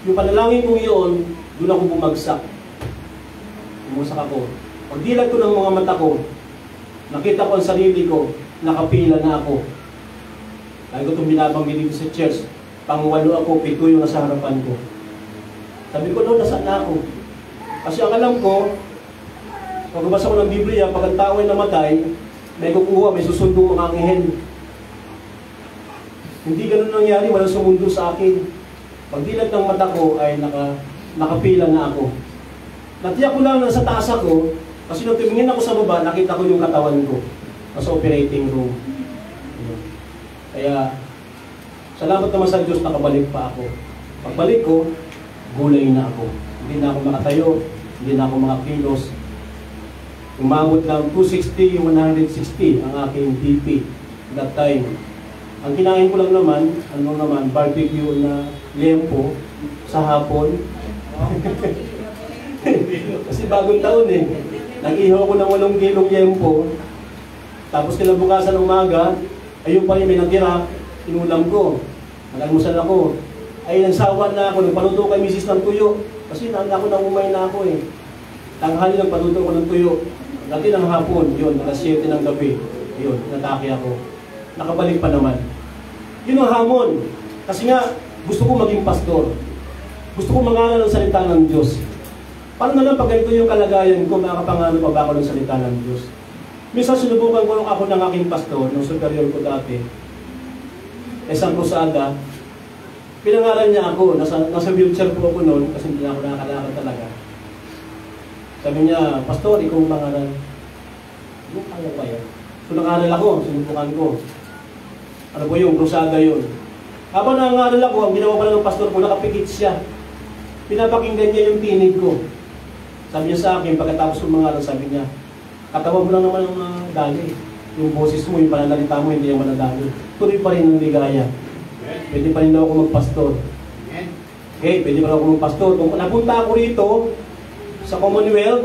Yung panalangin ko yun, doon ako bumagsak. Bumagsak ako. Pagdilat ko ng mga mata ko, nakita ko ang sarili ko, nakapila na ako. Lagi ko itong binabanggit dito sa church, pang-walo ako, 7 yung nasa harapan ko. Sabi ko, Lord, nasaan na ako? Kasi ang alam ko, pag nabasa ko ng Biblia, pag ang tao ay namatay, may kukuha, may susundong mga anghel. Hindi ganun nangyari, walang sumundo sa akin. Pagdilat ng mata ko ay nakapila na ako. Natiyak ko lang na sa taas ako, kasi nung tumingin ako sa baba, nakita ko yung katawan ko. Nasa operating room. Kaya, salamat naman sa Diyos, nakabalik pa ako. Pagbalik ko, gulay na ako. Hindi na ako makatayo, hindi na ako makakilos. Umabot ng 260, 160 ang aking BP that time. Ang kinain ko lang naman, barbecue na lempo sa hapon. Kasi bagong taon Nag-ihaw ko ng 8 kilong lempo. Tapos kinabukasan umaga, ayun pa rin may natira, inulam ko. Nag-almusal ako. Ay nagsawa na ako, nagpaluto kay misis ng tuyo. Kasi ako nang umay na ako Tanghali nagpaluto ko ng tuyo. Dati ng hapon, yun, alas 7 ng gabi. Yun, natake ako. Nakabalik pa naman. Yun ang hamon. Kasi nga, gusto ko maging pastor. Gusto ko mangaral ng salita ng Diyos. Paano na lang pag ganito yung kalagayan ko, makakapangano pa ba ako ng salita ng Diyos? Minsan sinubukan ko ako ng aking pastor, ng superior ko dati. Isang Rosada, pinangaral niya ako, nasa wheelchair po ako noon kasi hindi na ako nakakalakad talaga. Sabi niya, Pastor, ikaw ang pangaral. Ano kaya ba yan? So nangaral ako, sinubukan ko. Ano po yung Rosada yun? Habang nangaral ako, ang ginawa pala ng pastor ko, nakapikit siya. Pinapakinggan niya yung tinig ko. Sabi niya sa akin, pagkatapos ng mangaral, sabi niya, katawa mo lang naman ang dali. Yung boses mo, yung pananalita mo, hindi yung manadali. Tuloy pa rin ang ligaya. Pwede pa rin daw ako magpastor. Okay, pwede pa rin ako magpastor. Kung napunta ako rito, sa Commonwealth,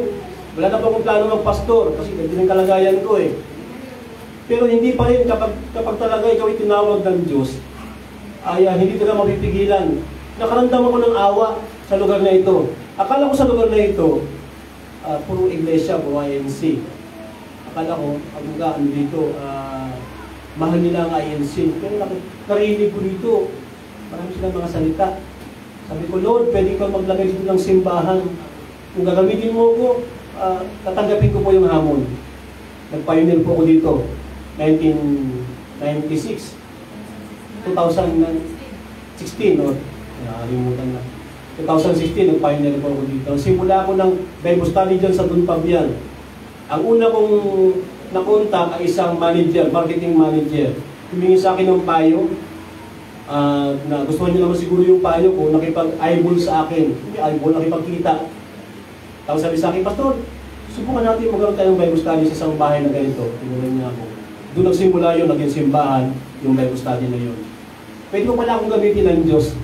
wala na pa akong plano magpastor. Kasi pwede rin kalagayan ko Pero hindi pa rin, kapag talaga ikaw itinawag ng Diyos, ay hindi talaga mapipigilan. Nakaramdam ako ng awa sa lugar na ito. Akala ko sa lugar na ito, puro iglesia, puro INC. Akala ko, ang dito, mahal nila ang INC. Pero narinig ko dito, marami silang mga salita. Sabi ko, Lord, pwede ka maglagay dito ng simbahan. Kung gagamitin mo ko, tatanggapin ko po yung hamon. Nag-pioneer po ako dito, 1996. 2016, nakalimutan na. 2016, nag-pioneer po ako dito. Simula ako ng Bible study dyan sa Don Fabian. Ang una kong nakontak ay isang manager, marketing manager. Humingi sa akin ng payo. Na gusto niyo naman siguro yung payo ko, nakipag-eyeball sa akin. Hindi eyeball, nakipagkita. Tapos sabi sa akin, Pastor, Subukan natin magkaroon tayo ng Bible study sa isang bahay na ganito. Tinuloy niya ako. Doon nagsimula yun, naging simbahan, yung Bible study na yun. Pwede mo pala akong gamitin ng Diyos.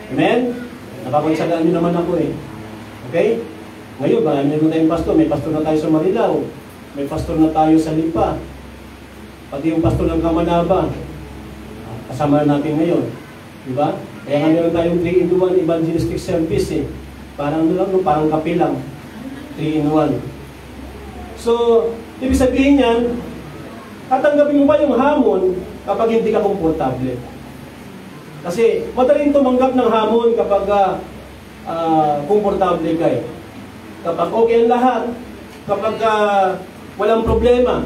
Amen? Napapagsagaan nyo naman ako eh. Okay? Ngayon, meron tayong pastor. May pastor na tayo sa Marilao. May pastor na tayo sa Lipa. Pati yung pastor ng Kamanaba. Kasama natin ngayon. Diba? Kaya nga meron tayong 3-in-1 evangelistic service eh. Parang ano lang, parang kape lang. 3-in-1. So, ibig sabihin yan, tatanggapin mo ba yung hamon kapag hindi ka komportable? Kasi madaling tumanggap ng hamon kapag komportable ka eh. Kapag okay ang lahat, kapag walang problema,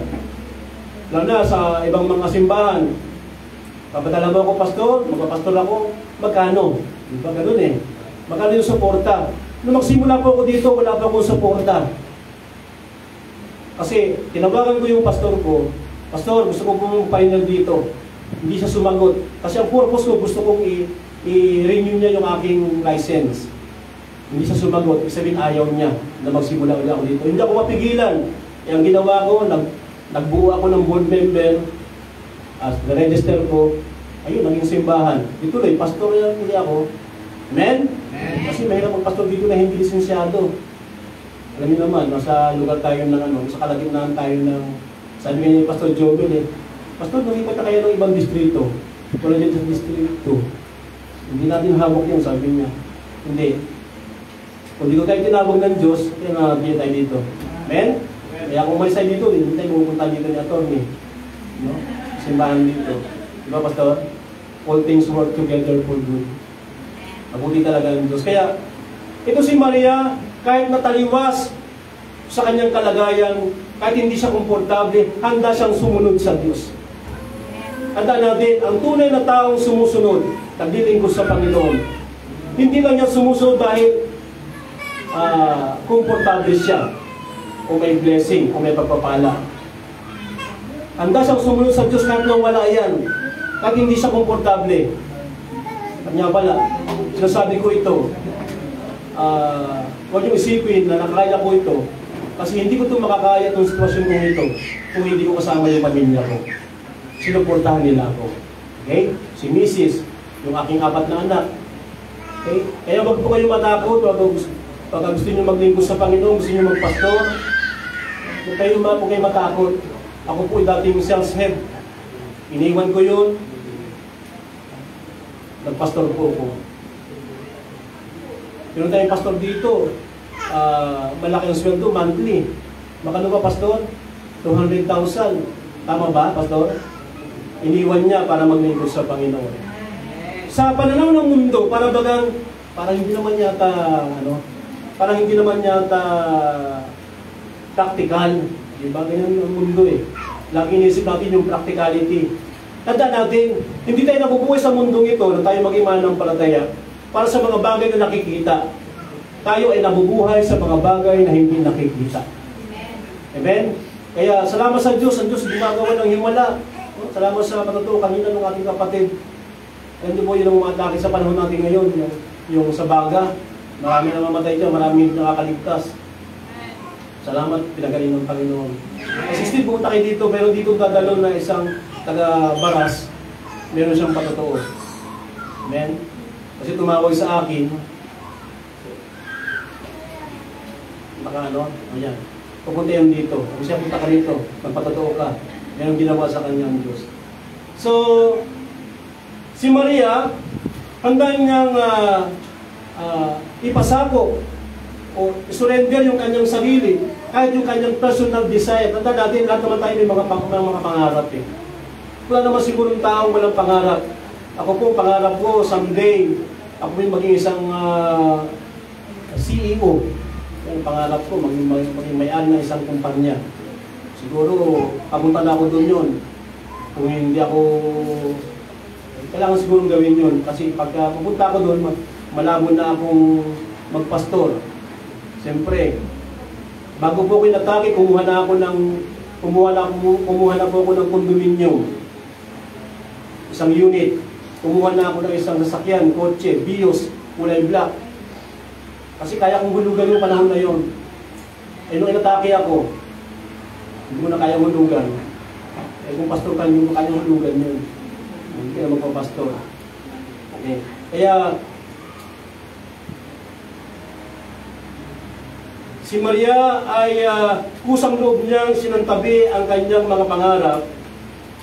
lalo na sa ibang mga simbahan, papadala mo ako pastor, magpapastor ako, magkano? Di ba ganun eh? Magkano yung suporta? Nung magsimula po ako dito, wala pa akong suporta. Kasi tinawagan ko yung pastor ko, pastor, gusto ko pong final dito. Hindi siya sumagot. Kasi ang purpose ko, gusto kong i-renew niya yung aking license. Hindi siya sumagot. Ibig sabihin, ayaw niya na magsimula ulit ako dito. Hindi ako mapigilan. Ang ginawa ko, nagbuo ako ng board member, as na-register ko, ayun, naging simbahan. Dito rin, pastor yan, hindi ako. Amen? Kasi mahirap ang pastor dito na hindi lisensyado. Alam niyo naman, nasa lugar tayo ng sa kalagitnaan tayo ng, sabi nga ni Pastor Jobel eh, pastor, lumipat na kayo ng ibang distrito. Wala dyan sa distrito. Hindi natin hawak yun, sabi niya. Hindi. Kung di ko tayo tinawag ng Diyos, kaya nga tayo dito. Amen? Kaya kung may side dito, hindi tayo pupunta dito ni attorney. No? Simbahan dito. Diba, Pastor? All things work together for good. Mabuti talaga ng Diyos. Kaya, ito si Maria, kahit nataliwas sa kanyang kalagayan, kahit hindi siya komportable, handa siyang sumunod sa Diyos. Handa natin, ang tunay na taong sumusunod, naglilingkod sa Panginoon. Hindi lang niya sumusunod dahil komportable siya, o may blessing, o may pagpapala. Handa siyang sumunod sa Diyos kahit nang wala yan, kahit hindi siya komportable. Kanya pala, sinasabi ko ito, huwag yung isipin na nakaya ko ito, kasi hindi ko ito makakaya itong sitwasyon ko ito kung hindi ko kasama yung pamilya ko. Sinuportahan nila ako. Okay? Si Mrs., yung aking 4 na anak. Okay? Kaya wag po kayo matakot, pag gusto nyo maglingkod sa Panginoon, gusto nyo magpastor, huwag kayo matakot. Ako po dating sales head. Iniwan ko yun. Nagpastor po ako. Meron tayong pastor dito. Malaki ang sweldo, monthly. Makano ba, pastor? 200,000. Tama ba, pastor? Iniwan niya para maglingkod sa Panginoon. Sa pananaw ng mundo, parang hindi naman yata, parang hindi naman yata practical. Diba? Ganyan ang mundo eh. Lagi inisip natin yung practicality. Tandaan natin, hindi tayo nabubuhay sa mundong ito na tayo maging mananampalataya para sa mga bagay na nakikita. Tayo ay nabubuhay sa mga bagay na hindi nakikita. Amen? Kaya salamat sa Diyos. Ang Diyos gumagawa ng himala. Salamat sa patutuo kanina ng ating kapatid. Ganito po yun ang mga atake sa panahon natin ngayon. Yung sa baga, marami na mamatay dyan, marami nakakaligtas. Salamat, pinagaling ng Panginoon. Assisted, pumunta kayo dito, meron dito dadalo na isang taga-baras, meron siyang patutuo. Amen? Kasi tumawag sa akin, ayan, pupunta yan dito. Kung siya punta ka rito, magpatutuo ka, meron ginawa sa kanya ang Diyos. So, si Maria, handa niyang ipasako o surrender yung kanyang sarili, kahit yung kanyang personal desire. Tanda natin, lahat naman tayo may mga pangarap eh. Wala naman sigurong taong walang pangarap. Ako po, pangarap ko, someday, ako may maging isang CEO. Yung pangarap ko, maging may-ari ng isang kumpanya. Siguro, papunta na ako doon yun. Kung hindi ako, kailangan siguro gawin yun. Kasi pagka pupunta ako doon, malabo na akong magpastor. Siyempre, bago po ako inatake, kumuha na po ako ng condominium. Isang unit. Kumuha na ako ng isang sasakyan, kotse, bios, kulay black. Kasi kaya kong hulugan yung panahon na yon. nung inatake ako, hindi mo na kaya hulugan. Kung pastor ka, hindi mo kaya hulugan yun. Hindi ka na magpapastor. Okay. Kaya, si Maria ay kusang loob niyang sinantabi ang kanyang mga pangarap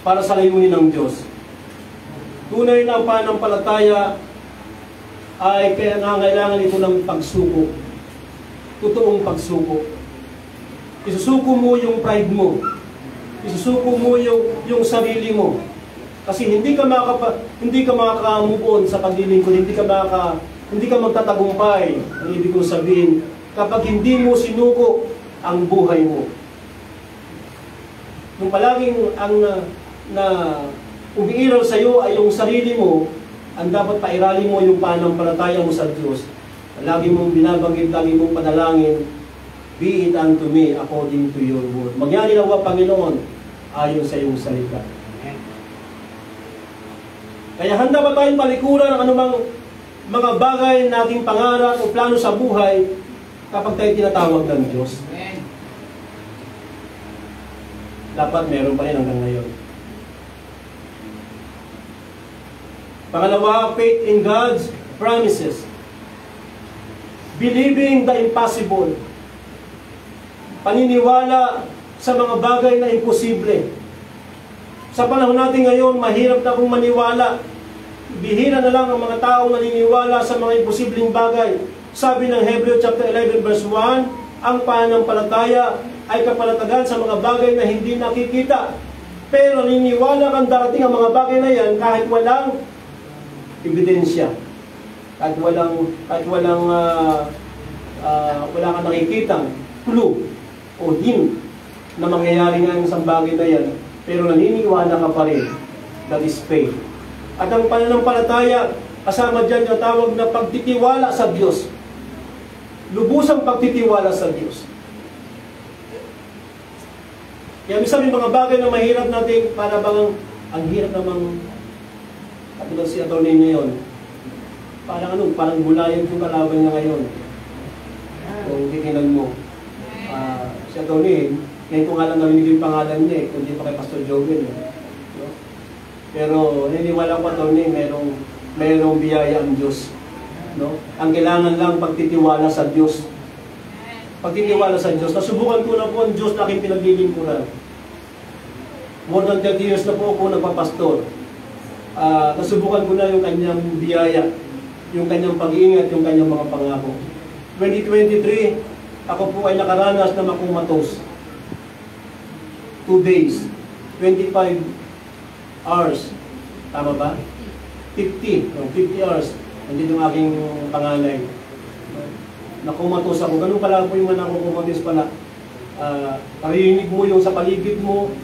para sa layunin ng Diyos. Tunay na ang pananampalataya ay kaya nangangailangan ito ng pagsuko. Totoong pagsuko. Isusuko mo yung pride mo. Isusuko mo yung sarili mo. Kasi hindi ka makaka-move on sa paglilingkod, hindi ka magtatagumpay. Ang ibig kong sabihin, kapag hindi mo sinuko ang buhay mo. Nung palaging ang umiiral sa iyo ay yung sarili mo, ang dapat pairalin mo yung pananampalataya mo sa Diyos. Lagi mong binabanggit, lagi mong panalangin, be it unto me according to your word. Magyari nawa, Panginoon, ayon sa iyong salita. Kaya handa ba tayong palikuran ng anumang mga bagay na ating pangarap o plano sa buhay kapag tayo tinatawag ng Diyos? Dapat meron pa rin hanggang ngayon. Pangalawa, faith in God's promises. Believing the impossible. Paniniwala sa mga bagay na imposible. Sa panahon natin ngayon, mahirap na kung maniwala. Bihira na lang ang mga taong naniniwala sa mga imposibleng bagay. Sabi ng Hebrew chapter 11 verse 1, ang pananampalataya ay kapalatagan sa mga bagay na hindi nakikita. Pero naniniwala kang darating ang mga bagay na yan kahit walang ebidensya. Kahit wala kang nakikitang clue o hint na mangyayari nga yung isang bagay na yan. Pero naniniwala ka pa rin. That is faith. At ang pananampalataya, kasama dyan yung tawag na pagtitiwala sa Diyos. Lubusang pagtitiwala sa Diyos. Kaya minsan may mga bagay na mahirap natin, para bang ang hirap namang, katulad si attorney niya yun, parang gulayan yung kalaban niya ngayon. Kung titingnan mo, si attorney, ngayon ko nga lang narinig yung pangalan niya, kundi pa kay Pastor Joel. No? Pero naniniwala ko, attorney, merong biyaya ang Diyos. No? Ang kailangan lang pagtitiwala sa Diyos. Pagtitiwala sa Diyos. Nasubukan ko na po ang Diyos na aking pinaglilingkuran. More than 30 years na po ako nagpapastor. Nasubukan ko na yung kanyang biyaya, yung kanyang pag-iingat, yung kanyang mga pangako. 2023, ako po ay nakaranas na makumatos. 2 days, 25 hours. Tama ba? 50 hours. Nandito yung aking panganay. Nakumatos ako. Ganun pala po yung nakukumatos pala. Parinig mo yung sa paligid mo.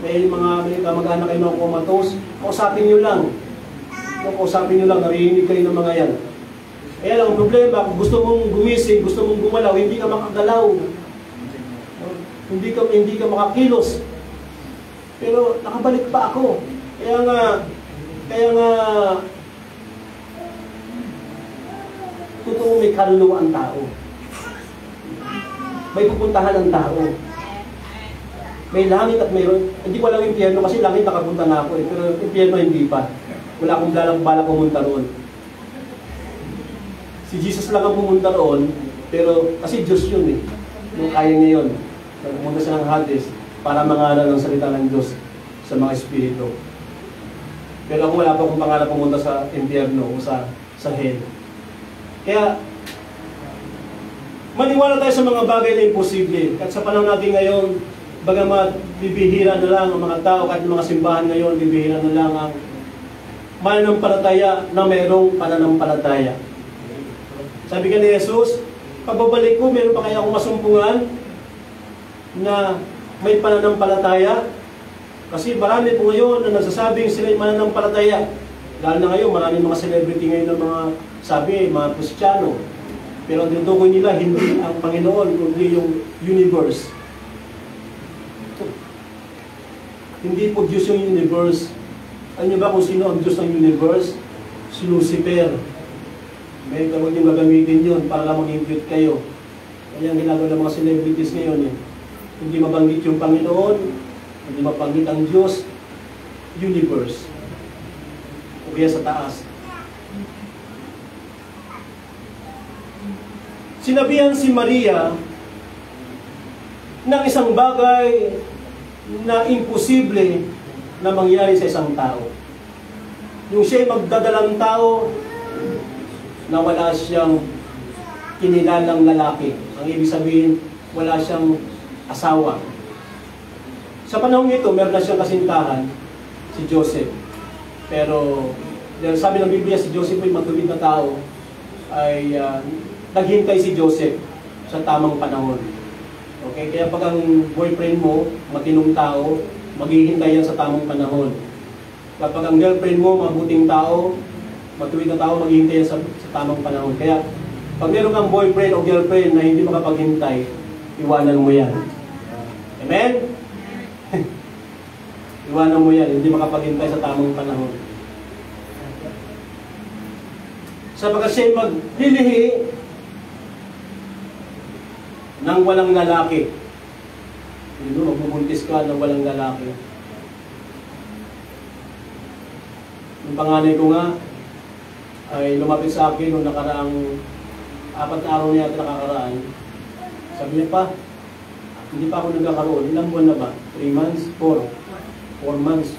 May mga kamag-anak kayo nakukumatos. Kausapin nyo lang. Kausapin nyo lang. Narinig kayo ng mga yan. Kaya lang ang problema, kung gusto mong gumising, gusto mong gumalaw, hindi ka makagalaw. Hindi ka makakilos. Pero nakabalik pa ako. Kaya nga totoo may kaluluwa ang tao. May pupuntahan ang tao. May langit at mayroon. Hindi ko lang impyerno kasi langit nakapunta na ako eh. Pero impyerno hindi pa. Wala akong balak pumunta roon. Si Jesus lang ang pumunta roon. Pero kasi Diyos yun eh. Yung kaya niya yun. Pumunta siya ng Hades para mangaral ng salita ng Diyos sa mga espiritu. Pero ako wala pa akong pangarap pumunta sa impyerno o sa hell. Kaya, maniwala tayo sa mga bagay na imposible. At sa panahon natin ngayon, bagamat bibihira na lang ang mga tao, kahit mga simbahan ngayon, bibihira na lang ang mananampalataya na mayroong pananampalataya. Sabi ka ni Jesus, pagbabalik ko, meron pa kaya akong masumpungan na may pananampalataya? Kasi marami po ngayon na nagsasabing sila'y mananampalataya. Dahil na ngayon, maraming mga celebrity ngayon na mga sabi, mga Kristiyano. Pero ang tinutukoy nila, hindi ang Panginoon, kundi yung universe. Hindi po Diyos yung universe. Alam niyo ba kung sino ang Diyos ng universe? Si Lucifer. May tawag yung gagamitin yun para lang mag-impute kayo. Kaya ang ginagawa ng mga celebrities ngayon hindi mabanggit yung Panginoon, hindi mabanggit ang Diyos, universe, o kaya sa taas. Sinabihan si Maria ng isang bagay na imposible na mangyari sa isang tao. Yung siya'y magdadalang tao na wala siyang kinilalang lalaki. Ang ibig sabihin, wala siyang asawa. Sa panahon ito, meron na siyang kasintahan, si Joseph. Pero, dahil sabi ng Biblia, si Joseph ay matuwid na tao, ay naghintay si Joseph sa tamang panahon. Okay? Kaya pag ang boyfriend mo, matinong tao, maghihintay yan sa tamang panahon. Kapag ang girlfriend mo, mabuting tao, matuwid na tao, maghihintay yan sa tamang panahon. Kaya, pag meron kang boyfriend o girlfriend na hindi makapaghintay, iwanan mo yan. Amen? Iwanan mo yan, hindi makapaghintay sa tamang panahon. Sapagkat siya'y maglilihi ng walang lalaki. Magbubuntis ka ng walang lalaki. Yung panganay ko nga ay lumapit sa akin nung nakaraang 4 na araw na yata nakakaraan. Sabi niya pa, hindi pa ako nagkakaroon. Ilang buwan na ba? 3 months? 4 months.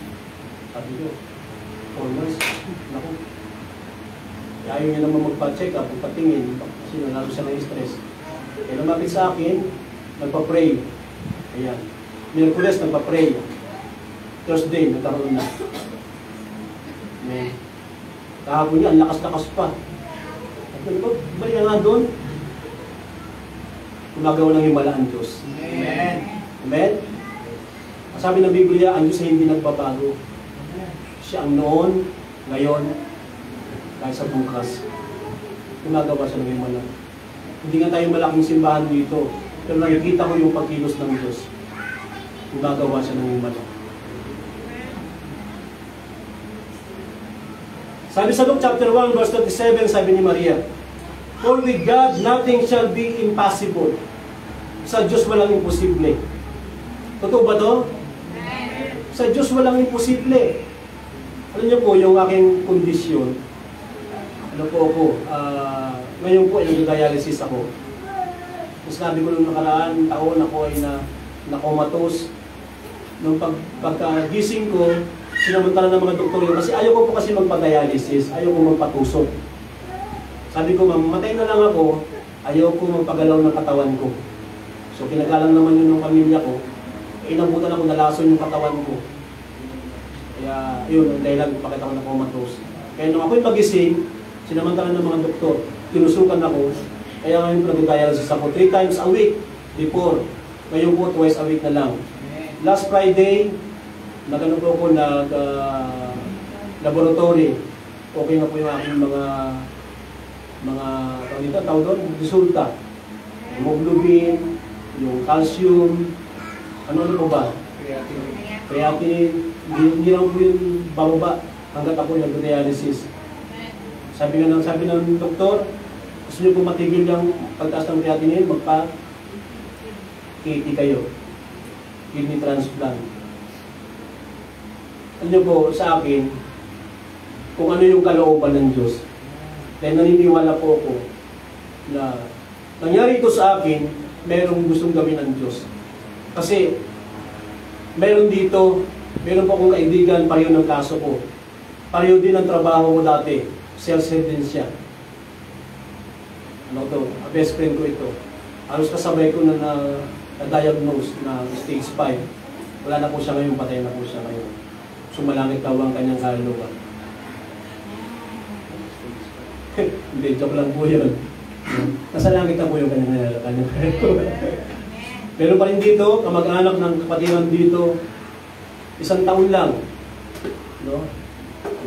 Sabi ko, 4 months? Naku. Ayaw niya naman magpa-check up, magpatingin. Kasi nalalo siya ng stress. Kaya lumapit sa akin, nagpa-pray. Ayan. Miyerkules, nagpa-pray. Thursday, nagkaroon na. Kahapon niya, ang lakas-lakas pa. At balik na nga doon. Gumagawa ng himala ang Diyos. Amen. Amen? Sabi ng Biblia, ang Diyos ay hindi nagbabago. Siya ang noon, ngayon, kahit sa bukas. Gumagawa siya ng himala. Hindi nga tayo malaking simbahan dito, pero nakikita ko yung pagkilos ng Diyos. Gumagawa siya ng himala. Sabi sa Luke chapter 1, verse 37, sabi ni Maria, "For with God, nothing shall be impossible." Sa Diyos walang imposible. Totoo ba to? Sa Diyos walang imposible. Alam niyo po, yung aking kondisyon, ano po ako, ngayon po ay nag-dialysis ako. Sabi ko nung nakaraan taon ako ay na-comatose. Nung pagkagising ko, sinamantala ng mga doktor yun, kasi ayaw ko po kasi magpa-dialysis, ayaw ko magpatusok. Sabi ko, mamatay na lang ako, ayaw ko magpagalaw ng katawan ko. So kinagalang naman yun ng pamilya ko, inabutan ako, nalason yung katawan ko. Kaya yun, ang dahilan kung bakit ako na-comatose. Kaya nung ako'y magising, sinamantala ng mga doktor, tinusukan ako, kaya ngayon po nag-dialysis ako 3 times a week before. Ngayon po, twice a week na lang. Last Friday, nag-ano po ako, laboratory. Okay na po yung aking tawag doon, resulta. Hemoglobin, yung calcium, ano po ba? Creatinine. Hindi lang po yung bababa hanggat ako nag-dialysis. Sabi ng doktor, gusto niyo po matigil yung pagtaas ng creatinine, magpa-KT kayo. Kidney transplant. Alam niyo po, sa akin, kung ano yung kalooban ng Diyos, dahil naniniwala po ako na nangyari ito sa akin, merong gustong gawin ng Diyos. Kasi, meron po akong kaibigan, pareho ng kaso ko. Pareho din ang trabaho ko dati. Sales-head din siya. Best friend ko ito. Halos kasabay ko na na-diagnose na stage 5. Wala na po siya ngayon, patay na po siya ngayon. Sumalangit daw ang kanyang kaluluwa. Hindi, joke lang po yun. Nasa langit na po yung kanyang kaluluwa. Pero pa rin dito, kamag-anak ng kapatiran dito, 1 taon lang. No?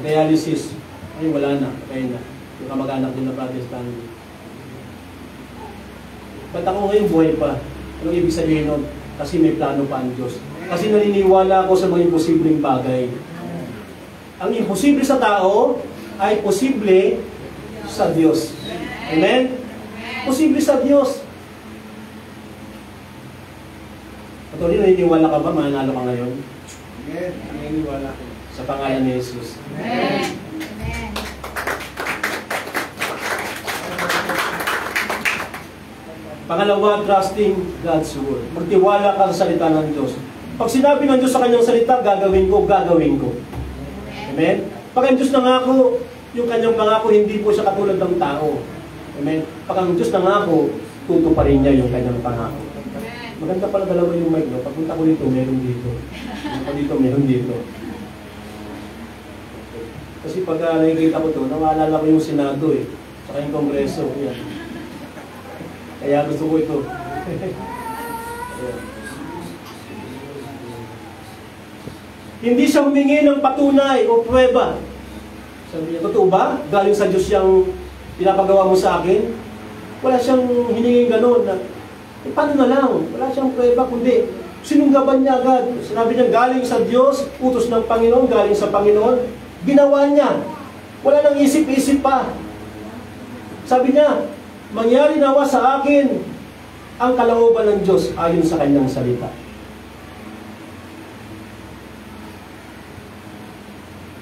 Dialysis. Ay, wala na. Patay na. Yung kamag-anak din na Protestant. Ba't ako ngayon buhay pa? Anong ibig sabihin nun? Kasi may plano pa ang Diyos. Kasi naniniwala ako sa mga imposibleng bagay. Ang imposible sa tao ay posible sa Diyos. Amen? Posible sa Diyos. Pastor, naniniwala ka ba? Mananalo ka ngayon?
Yes, naniniwala ko.
Sa pangalan ni Jesus.
Amen.
Pangalawa, trusting God's word. Magtiwala ka sa salita ng Diyos. Pag sinabi ng Diyos sa kanyang salita, gagawin ko, gagawin ko. Amen? Pag ang Diyos nangako, yung kanyang pangako, hindi po siya katulad ng tao. Amen? Pag ang Diyos nangako, tutuparin niya yung kanyang pangako. Maganda pala dalawa yung mic, no? Pagpunta ko dito, meron dito. Pag dito, meron dito. Kasi pag nakikita ko ito, nawaalala ko yung Senado eh. Saka yung Kongreso. Yan. Kaya gusto ko ito. Hindi siya humingi ng patunay o pruweba. Sabi niya, totoo ba? Galing sa Diyos yung pinapagawa mo sa akin? Wala siyang hiningin gano'n. Paano na lang? Wala siyang pruweba, kundi sinunggaban niya agad. Sinabi niya, galing sa Diyos, utos ng Panginoon, galing sa Panginoon. Ginawa niya. Wala nang isip-isip pa. Sabi niya, mangyari nawa sa akin ang kalooban ng Diyos ayon sa kanyang salita.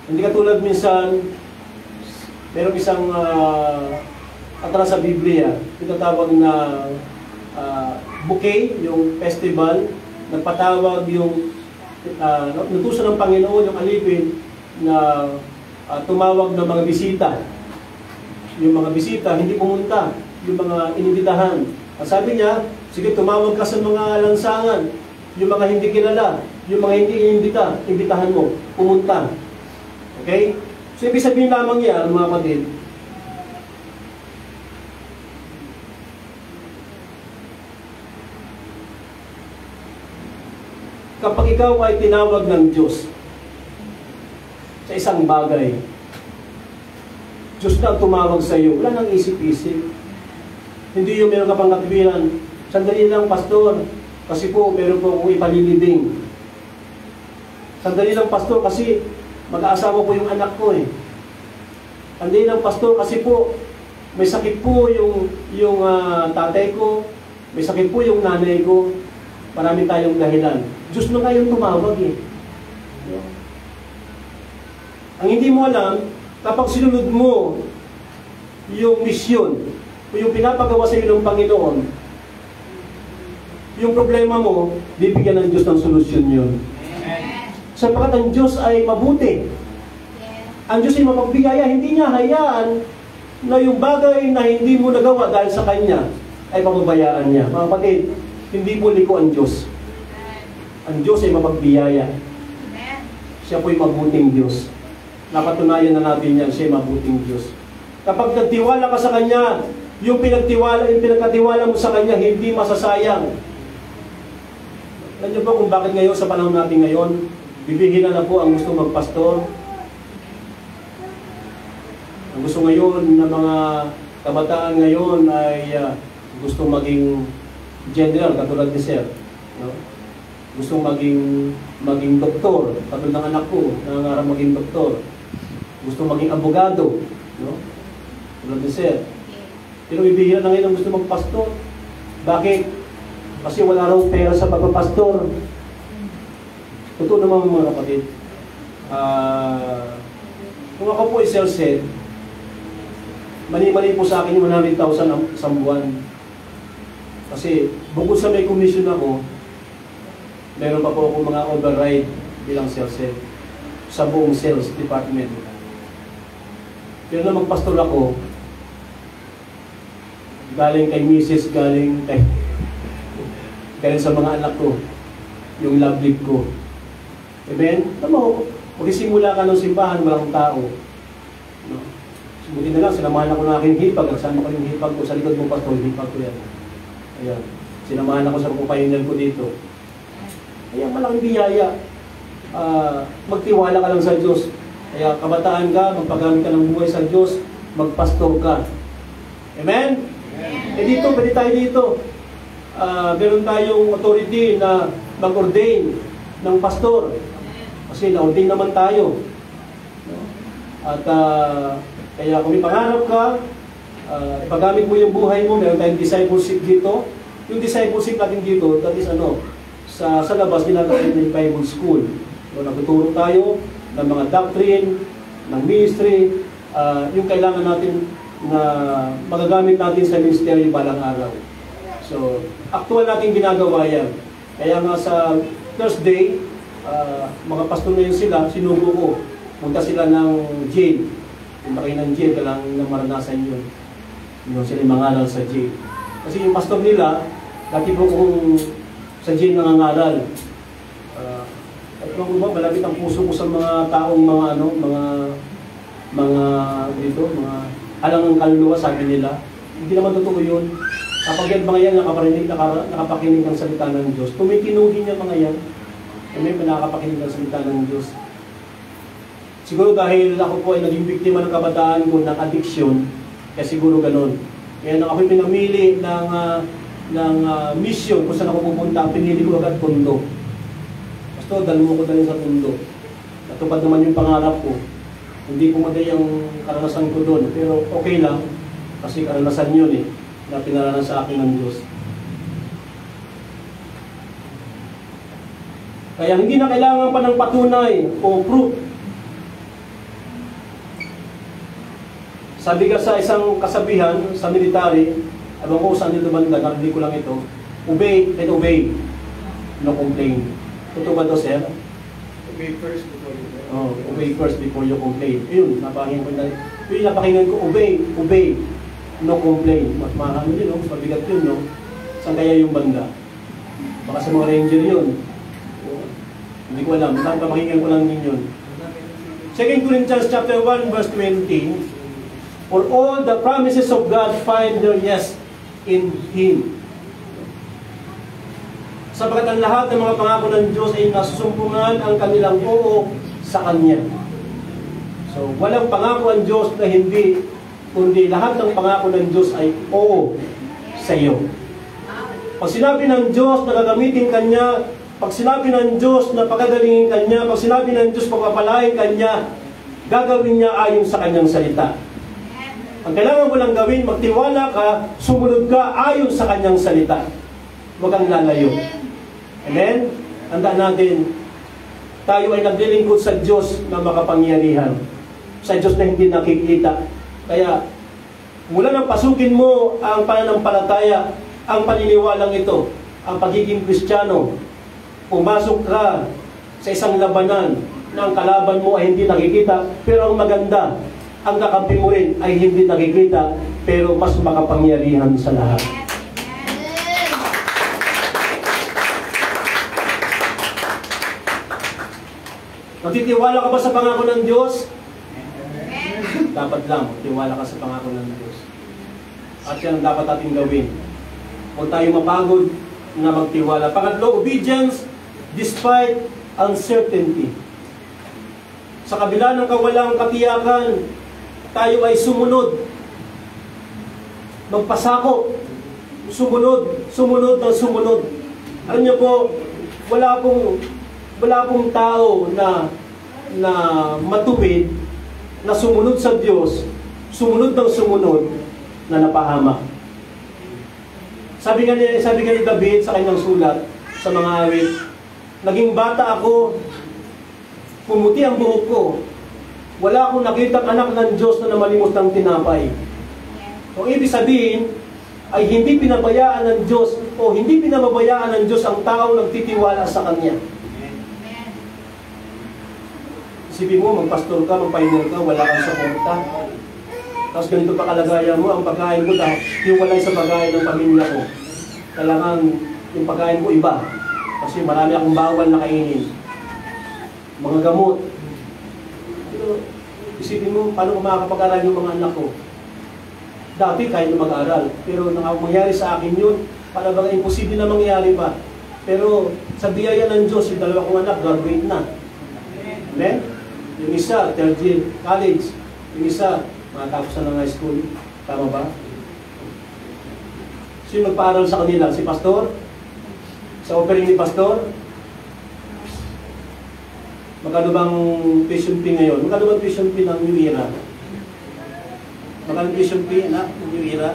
Hindi katulad minsan, merong isang atras sa Biblia, tinatawag na bouquet, yung festival, nagpatawag yung nutusan ng Panginoon, yung alipin, na tumawag ng mga bisita. Yung mga bisita, hindi pumunta. Yung mga inibitahan. Ang sabi niya, sige, tumawag ka sa mga lansangan. Yung mga hindi kilala, yung mga hindi inimbita, imbitahan mo, pumunta. Okay? So, ibig sabihin lamang yan, mga kapatid, kapag ikaw ay tinawag ng Diyos sa isang bagay, Diyos na ang tumawag sa iyo, wala nang isip-isip. Hindi yung meron ka pang katwiran, sandali lang, pastor, kasi po meron po akong ipalilibing. Sandali lang, pastor, kasi mag-aasawa po yung anak ko eh. Sandali lang, pastor, kasi po may sakit po yung tatay ko, may sakit po yung nanay ko, marami tayong dahilan. Diyos na kayong tumawag eh. Ang hindi mo alam, kapag sinunod mo yung misyon o yung pinapagawa sa iyo ng Panginoon, yung problema mo, bibigyan ng Diyos ng solusyon yun. Sapagkat ang Diyos ay mabuti. Ang Diyos ay mapagbigaya. Hindi niya hayaan na yung bagay na hindi mo nagawa dahil sa Kanya ay pababayaan niya. Mga kapatid, hindi po liko ang Diyos. Ang Diyos ay mapagbiyaya. Siya po ay mabuting Diyos. Napatunayan na natin yan, siya ay mabuting Diyos. Kapag nagtiwala ka sa Kanya, yung pinagkatiwala mo sa Kanya, hindi masasayang. Alam niyo po kung bakit ngayon, sa panahon natin ngayon, bibihira na po ang gusto magpastor. Ang gusto ngayon ng mga kabataan ngayon ay gusto maging general, katulad ni Sir. No? Gusto maging doktor, katulad ng anak ko, nangangarap maging doktor. Gusto maging abogado, no? Katulad ni Sir. Pero bibihira na ngayon ang gusto magpastor. Bakit? Kasi wala raw pera sa pagpapastor. Totoo naman mga kapatid. Kung ako po ay self-said, mali-mali po sa akin yung 100,000 sa buwan. Kasi bukod sa may commission ako, meron pa po ako mga override bilang self-said sa buong sales department. Pero na magpastor ako, galing kay Mrs., galing sa mga anak ko, yung love life ko. Amen? Tama, magsisimula ka ng simbahan, walang tao. No? Buti na lang, sinamahan ako ng aking hipag. Nagsama ko yung hipag ko sa likod mo, pastor, hipag ko yan. Ayan. Sinamahan ako sa pagpapahinal ko dito. Ayan, malaking biyaya. Magtiwala ka lang sa Diyos. Kaya kabataan ka, magpagamit ka ng buhay sa Diyos, magpastor ka. Amen? Eh dito, pwede tayo dito. Meron tayong authority na mag-ordain ng pastor. Kasi na-ordain naman tayo. At kaya kung may pangarap ka, ipagamit mo yung buhay mo, meron tayong discipleship dito. Yung discipleship natin dito, that is sa labas, ginagawa ng Bible School. So, nagtuturo tayo ng mga doctrine, ng ministry, yung kailangan natin na magagamit natin sa ministeryo balang araw. So, actual natin ginagawa yan. Kaya nga sa Thursday, mga pastor ngayon sila, sinugo ko. Punta sila ng jail. Punta kayo ng jail, kailangan na maranasan yun. Yung sila mangaral sa jail. Kasi yung pastor nila, dati po kung sa jail nangangaral. At kung ba, malapit ang puso ko sa mga taong mga mga halangang kaluluwa, sabi nila. Hindi naman totoo yun. Kapag yan mga yan nakapakinig ng salita ng Diyos, tumitinugin niya mga yan. May nakakapakinig ng salita ng Diyos. Siguro dahil ako po ay naging biktima ng kabataan ko ng addiction, kaya siguro ganun. Kaya nang ako'y pinamili ng mission kung saan ako pupunta, pinili ko agad Tondo. Basta dalo mo ko dali sa Tondo. Natupad naman yung pangarap ko. Hindi ko madali ang karanasan ko doon, pero okay lang kasi karanasan yun na pinaranas sa akin ng Diyos. Kaya hindi na kailangan pa ng patunay o proof. Sabi ka sa isang kasabihan sa military, alam ko saan nito banda, narinig ko lang ito, obey and obey, no complain. Totoo ba ito, sir?
Obey first before you obey.
Oh, obey first before you complain. Ayun, napakinggan ko na. Yung napakinggan ko, obey, no complain. Mas mahal yun, no? Mabigat yun, no? Saan kaya yung banda? Baka sa mga ranger yun. Hindi ko alam. Saan papakinggan ko lang din yun. 2 Corinthians chapter 1 verse 20, for all the promises of God find their yes in Him. Sapagkat ang lahat ng mga pangako ng Diyos ay nasusumpungan ang kanilang oo sa Kanya. So, walang pangako ang Diyos na hindi, kundi lahat ng pangako ng Diyos ay oo sa iyo. Pag sinabi ng Diyos na gagamitin Kanya, pag sinabi ng Diyos na pagagalingin Kanya, pag sinabi ng Diyos pagpapalain Kanya, gagawin niya ayon sa Kanyang salita. Ang kailangan mo lang gawin, magtiwala ka, sumunod ka ayon sa Kanyang salita. Huwag kang lalayo. Amen? Tandaan natin, tayo ay naglilingkod sa Diyos na makapangyarihan. Sa Diyos na hindi nakikita. Kaya, mula nang pasukin mo ang pananampalataya, ang paniniwalang ito, ang pagiging Kristiyano, pumasok ka sa isang labanan na ang kalaban mo ay hindi nakikita, pero ang maganda, ang kakampi mo rin ay hindi nakikita, pero mas makapangyarihan sa lahat. Magtitiwala ka ba sa pangako ng Diyos? Dapat lang, magtiwala ka sa pangako ng Diyos. At yan ang dapat ating gawin. Huwag tayo mapagod na magtiwala. Pangatlo, obedience despite uncertainty. Sa kabila ng kawalang katiyakan, tayo ay sumunod. Magpasako. Sumunod ng sumunod. Alam niyo po, wala pong tao na matuwid, na sumunod sa Diyos, sumunod ng sumunod, na napahamak. Sabi nga ni David sa kanyang sulat, sa mga awit, naging bata ako, pumuti ang buhok ko, wala akong nakitang anak ng Diyos na namalimos ng tinapay. Kung ibig sabihin, ay hindi pinabayaan ng Diyos o hindi pinababayaan ng Diyos ang tao nagtitiwala sa Kanya. Isipin mo, magpastor ka, magpahingal ka, wala kang suporta. Tapos ganito pa kalagayan mo, ang pagkain ko dahil hiwalay sa pagkain ng pamilya ko. Kailangan yung pagkain ko iba. Kasi marami akong bawal na kainin. Mga gamot. Pero isipin mo, paano ko makakapag-aral yung mga anak ko? Dati kahit na mag-aral. Pero nang mangyari sa akin yun, para bang imposible na mangyari pa. Pero sa biyaya ng Diyos, yung dalawa kong anak, graduate na. Amen? Yung isa, third year college. Yung isa, matapos na ng high school. Tama ba? Sino nagpaaral sa kanila? Si Pastor? Sa offering ni Pastor? Magkano bang tuition fee ngayon? Magkano bang tuition fee ng New Era? Magkano tuition fee na ng New Era?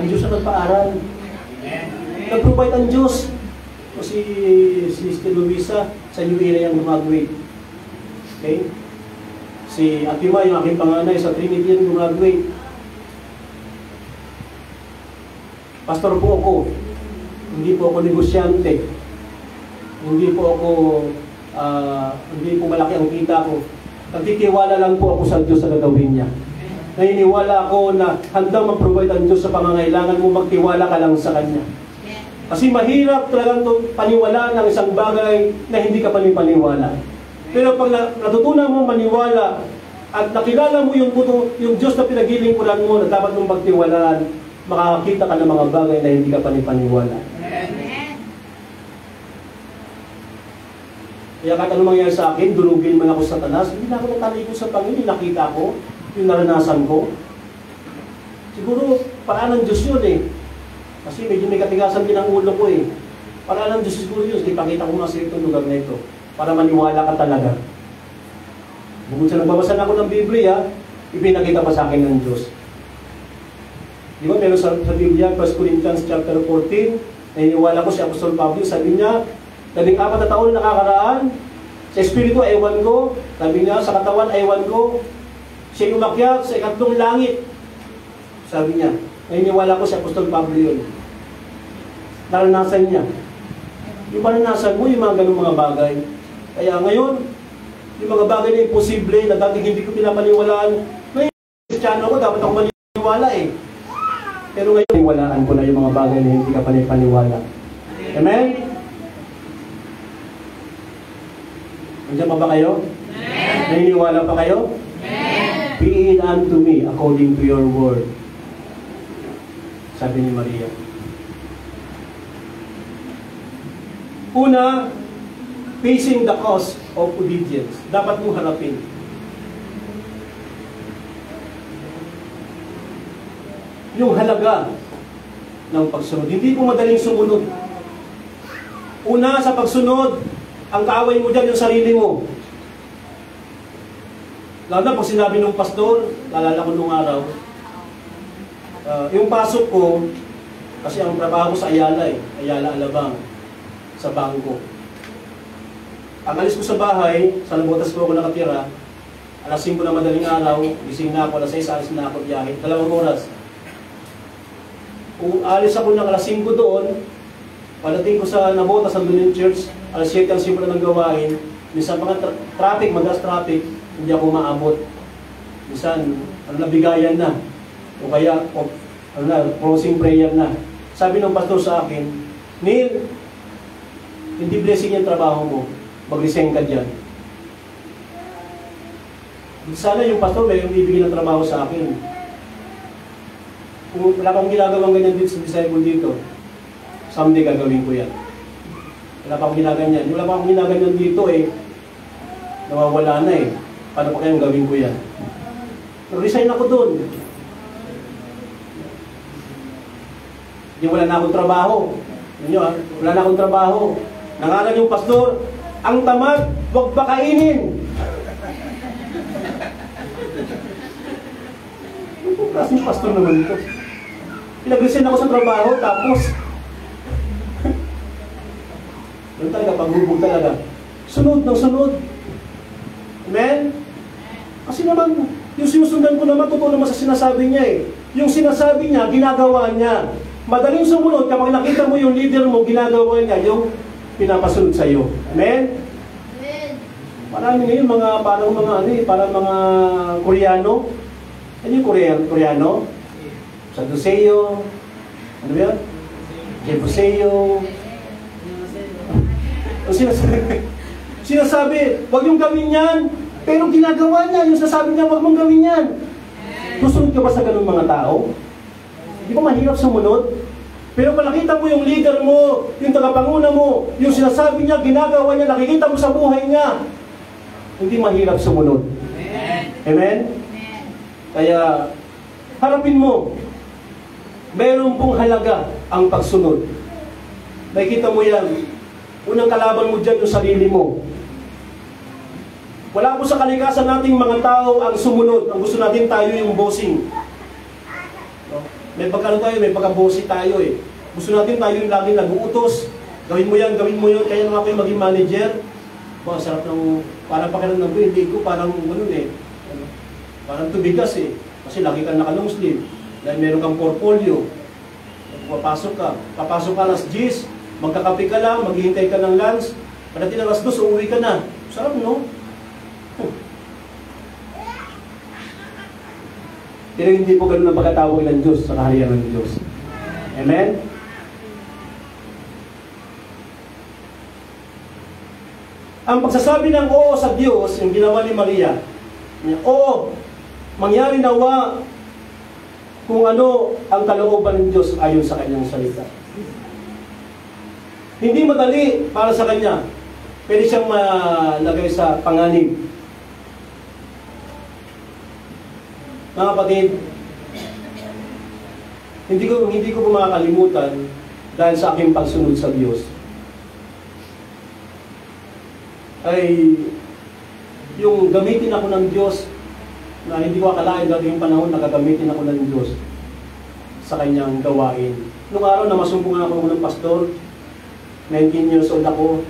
Ang Diyos ang nagpaaral. Nag-provide ang Diyos. si Sister Luisa sa UAA ang graduate. Okay? Si Atima, yung aking panganay sa Trinity ang graduate. Pastor po ako. Hindi po ako negosyante. Hindi po malaki ang kita ko. Nagtitiwala lang po ako sa Diyos sa gagawin niya. Naniniwala ako na handang mag-provide ang Diyos sa pangangailangan mo, magtiwala ka lang sa Kanya. Kasi mahirap talagang paniwalaan ng isang bagay na hindi ka panipaniwala. Pero pag natutunan mo maniwala at nakilala mo yung Diyos na pinaglilingkuran mo na dapat mong magtiwalaan, makakakita ka ng mga bagay na hindi ka panipaniwala. Kaya kahit anong mangyari sa akin, durugin man ako sa Satanas, hindi na ako natalikod sa Panginoon, nakita ko, yung naranasan ko. Siguro, paraan ng Diyos yun eh. Kasi medyo may katigasan din ang ulo ko eh. Paraan ng Diyos siguro yun, ipakita ko mga sa itong lugar na ito, para maniwala ka talaga. Bukod sa nagbabasa na ako ng Biblia, ipinakita pa sa akin ng Diyos. Di ba, meron sa Biblia, 1 Corinthians chapter 14, naniniwala ko si Apostol Pablo, sabi niya, 14 na taon na nakakaraan, sa Espiritu, ewan ko, sabi niya, sa katawan, ewan ko, siya umakyat sa ikatlong langit. Sabi niya, naniniwala ko si Apostol Pablo yun. Naranasan niya. Yung maranasan mo, yung mga ganung mga bagay. Kaya ngayon, yung mga bagay na imposible, na dati hindi ko pinapaniwalaan, ngayon, Kristiyano ko, dapat ako maniwala eh. Pero ngayon, niwalaan ko na yung mga bagay na hindi ka panipaniwala. Amen? Nandiyan pa ba kayo? Naniniwala pa kayo? Be it unto me according to your word. Sabi ni Maria. Una, facing the cost of obedience. Dapat mong harapin. Yung halaga ng pagsunod. Hindi po madaling sumunod. Una, sa pagsunod, ang kaaway mo dyan yung sarili mo. Lalo na pag sinabi ng pastor, lalala ko nung araw, yung pasok ko, kasi ang trabaho ko sa Ayala Ayala Alabang, sa bangko. Ang alis ko sa bahay, sa Labotas ko ako nakatira, alas 5 na madaling araw, gising na ako, alas 6, alis na ako biyahe, 2 oras. Kung alis ako ng alas 5 doon, palating ko sa Nabotas, sa Dunin Church, alas 7 ang simula ng gawain, minsan mga traffic, madalas traffic, hindi ako maabot. Minsan, nabigayan na. O kaya, closing prayer na. Sabi ng pastor sa akin, Neil, hindi blessing yung trabaho mo. Mag-resign ka dyan. Sana yung pastor may ibigay ng trabaho sa akin. Kung wala akong ginagawang ganyan dito sa disciple dito, someday gagawin ko yan. Wala pa akong ginaganyan. Wala pa akong ginaganyan dito eh. Nawawala na eh. Paano pa kayang gawin ko yan? Resign ako doon. Hindi wala na akong trabaho. Wala na akong trabaho. Nangalan yung pastor, ang tamad, huwag pakainin. Ano klaseng pastor naman ito? Pinag-resign ako sa trabaho, tapos yun talaga, paghubog talaga. Sunod ng sunod. Amen? Kasi naman, yung sinusundan ko naman, totoo naman sa sinasabi niya eh. Yung sinasabi niya, ginagawa niya. Madaling sumunod, kapag nakita mo yung leader mo, ginagawa niya, yung pinapasunod sa iyo. Amen?
Amen.
Marami ngayon, parang mga Koreano. Ano yung Koreano? Sadduceo, ano ba yan? Jebuseo. Sinasabi, huwag yung gawin yan. Pero ginagawa niya, yung sasabi niya, huwag mong gawin yan. Susunod ka ba sa ganung mga tao? Di ba mahirap sumunod? Pero kung nakita mo yung leader mo, yung tagapanguna mo, yung sinasabi niya, ginagawa niya, nakikita mo sa buhay niya, hindi mahirap sumunod. Amen? Amen? Kaya, harapin mo. Meron pong halaga ang pagsunod. Nakikita mo yan. Unang kalaban mo dyan yung sarili mo. Wala po sa kalikasan nating mga tao ang sumunod. Ang gusto natin tayo yung bossing. May pagkano tayo, may pagka-bossy tayo eh. Gusto natin tayo yung laging nag-uutos. Gawin mo yan, gawin mo yun. Kaya nga kayo maging manager. Wow, sarap ng, parang pakiramdam ko, hindi ko parang ganun eh. Parang tubigas eh. Kasi lagi kang naka-long sleeve. Dahil meron kang portfolio. Papasok ka alas 10, magkakape ka lang, maghihintay ka ng lunch. Pagdating ng alas 2, uuwi ka na. Sarap, no? Pero hindi po ganun ang pagkatawag ng Diyos sa kaharian ng Diyos. Amen? Ang pagsasabi ng oo sa Diyos, yung ginawa ni Maria, oo, mangyari nawa kung ano ang kalooban ng Diyos ayon sa kanyang salita. Hindi madali para sa kanya. Pwede siyang malagay sa panganib. Mga kapatid, hindi ko makakalimutan dahil sa aking pagsunod sa Diyos ay yung gamitin ako ng Diyos na hindi ko akalain dati yung panahon na gagamitin ako ng Diyos sa kanyang gawain. Nung araw na masumpungan ako ng pastor, 19 years old ako,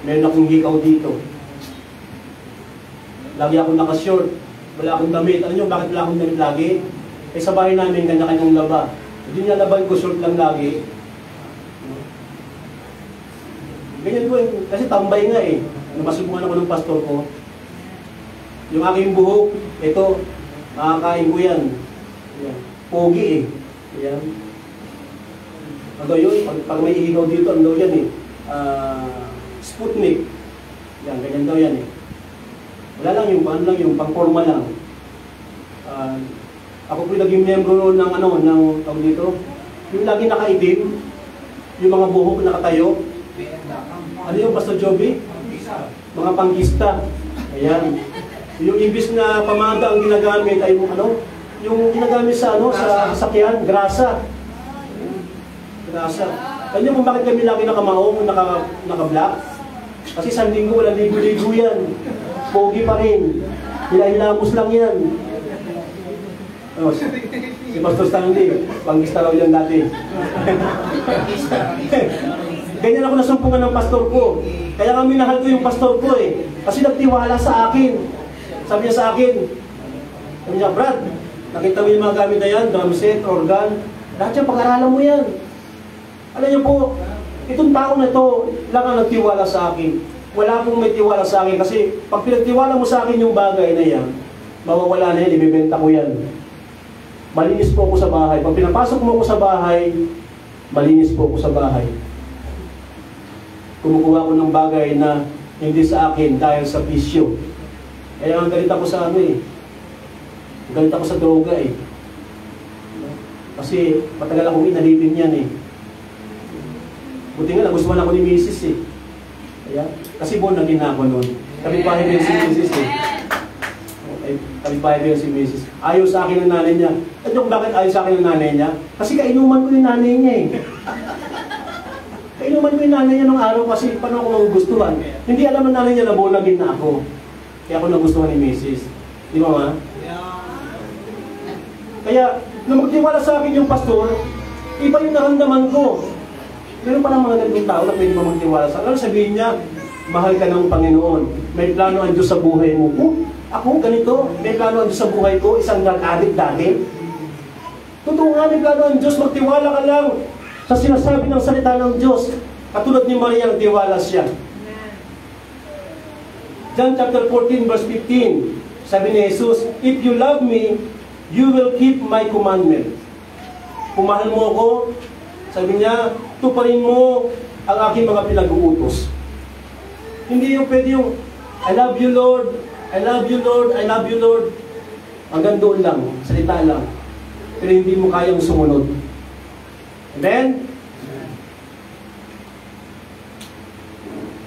meron akong hikaw dito. Lagi ako nakashort, wala akong damit. Alam nyo, bakit wala akong damit lagi? Eh sa bahay namin, kanya-kanyang laba. Hindi niya laban ko, short lang lagi. Ganyan po, kasi tambay nga eh. Namasubukan ako ng pastor ko. Yung aking buhok, ito, makakain ko yan. Yan. Pogi eh. Yan. Ano yun? Pag may ihigaw dito, ano yan eh? Sputnik. Yan, ganyan daw yan eh. Wala lang yung pang-forma lang. Ako po naging membro ng tawag dito. Yung lagi nakaitim, yung mga buhok nakatayo. Ano yung Pastor Joby? Mga pangkista. Ayan. Yung ibis na pamada ang ginagamit ay yung ginagamit sa sa sasakyan, grasa. Grasa. Kanya kung bakit kami lagi nakamaong, naka-black? Kasi isang linggo, walang ligo-ligo yan. Pogi pa rin. Hilahilamos lang yan. Si Pastor Stanley, pangkista raw yan dati. Ganyan ako nasumpungan ng pastor ko. Kaya nga minahal ko yung pastor ko eh. Kasi nagtiwala sa akin. Sabi niya sa akin, Brad, nakita mo yung mga gamit na yan, drum set, organ, lahat yan, pag-aralan mo yan. Alam niyo po, itong taong na ito, lang ang nagtiwala sa akin. Wala akong may tiwala sa akin kasi pag pinagtiwala mo sa akin yung bagay na yan, mawawala na yan, ibibenta ko yan. Malinis po ako sa bahay. Pag pinapasok mo ako sa bahay, malinis po ako sa bahay. Kumukuha ko ng bagay na hindi sa akin dahil sa bisyo. Kaya ang galit ako sa galit ako sa droga eh. Kasi matagal akong inalipin yan eh. Buti nga nagustuhan ako ni Mrs. eh. Kaya, kasi born again na ako noon. Kapit-bahay ko yun si Mrs. eh. Kapit-bahay ko yun si Mrs. Ayaw sa akin ng nanay niya. At yung bakit ayaw sa akin ng nanay niya? Kasi kainuman ko yung nanay niya eh. Kainuman ko yung nanay niya nung araw kasi paano ako nagugustuhan. Hindi alam ng nanay niya na born again na ako. Kaya ako nagustuhan ni Mrs. Di ba ma? Kaya, nung magtiwala sa akin yung pastor, iba yung naramdaman ko. Meron pa ng mga ganitong tao na pwede mo magtiwala sa akin. Sabihin niya, mahal ka ng Panginoon. May plano ang Diyos sa buhay mo. Ako, ganito. May plano ang Diyos sa buhay ko. Isang nag-addict dati. Totoo nga, may plano ang Diyos. Magtiwala ka lang sa sinasabi ng salita ng Diyos. Katulad ni Maria, nagtiwala siya. John chapter 14 verse 15. Sabi ni Jesus, if you love me, you will keep my commandment. Kung mahal mo ako, sabi niya, tuparin mo ang aking mga pinag-uutos. Hindi yung pwede yung, I love you Lord, I love you Lord, I love you Lord. Hanggang doon lang, salita lang. Pero hindi mo kayang sumunod. Amen?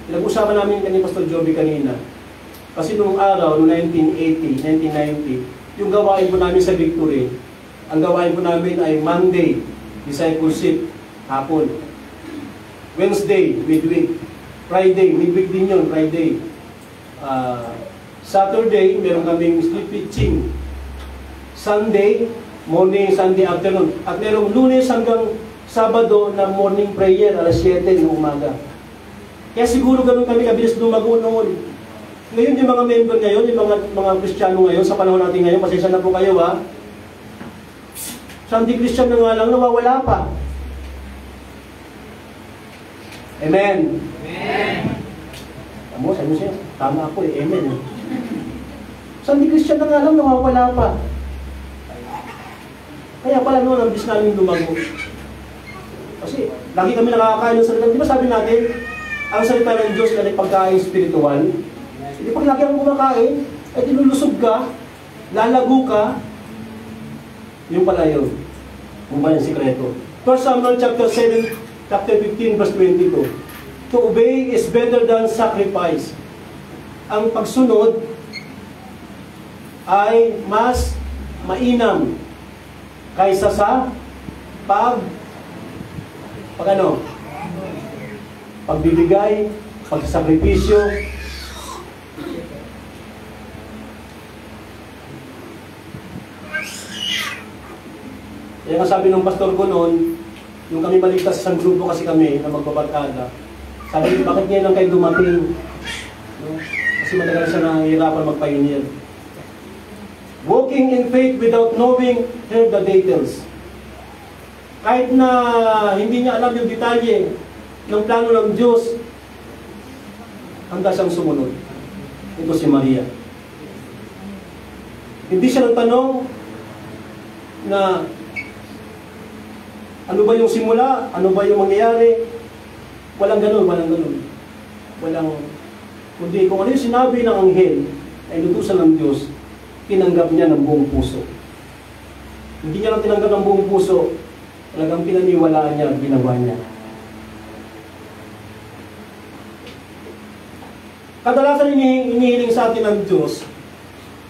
Pinag-usapan namin ni Pastor Joby kanina. Kasi noong araw, noong 1980, 1990, yung gawain po namin sa Victory, ang gawain po namin ay Monday, discipleship, hapon. Wednesday, midweek. Friday, midweek din yun, Friday. Saturday, meron kaming street preaching. Sunday, morning, Sunday afternoon. At merong Lunes hanggang Sabado na morning prayer, alas 7 ng umaga. Kaya siguro ganun kami kabilis lumago noon. Ngayon yung mga member ngayon, yung mga Kristiyano ngayon, sa panahon natin ngayon, pasensya na po kayo ha. Sunday Christian na nga lang, nawawala pa. Amen. Amen. Amo, sabi mo siya, tama ako eh, amen. Sunday Christian na nga lang, nawawala pa. Kaya pala noon, ang bis namin lumago. Kasi, lagi kami nakakain ng salita. Di ba sabi natin, ang salita ng Diyos na pagkain spiritual, hindi pag lagi kang kumakain, ay tinulusog ka, lalago ka, yung pala yun. Kung ba yung sikreto. 1 Samuel chapter 7, chapter 15, verse 22. To obey is better than sacrifice. Ang pagsunod ay mas mainam kaysa sa pagbibigay, pagsakripisyo. Kaya nga sabi ng pastor ko noon, yung kami maligtas sa grupo kasi kami na magbabarkada, sabi, bakit ngayon lang kayo dumating? No? Kasi matagal siya nahihirapan mag-pioneer. Walking in faith without knowing the details. Kahit na hindi niya alam yung detalye ng plano ng Diyos, handa siyang sumunod. Ito si Maria. Hindi siya nagtanong na ano ba yung simula, ano ba yung mangyayari. Walang ganun. Kundi kung ano yung sinabi ng anghel ay inutusan ng Diyos, tinanggap niya ng buong puso. Hindi niya lang tinanggap ng buong puso, talagang pinaniwalaan niya, ginawa niya. Kadalasan inihiling sa atin ng Diyos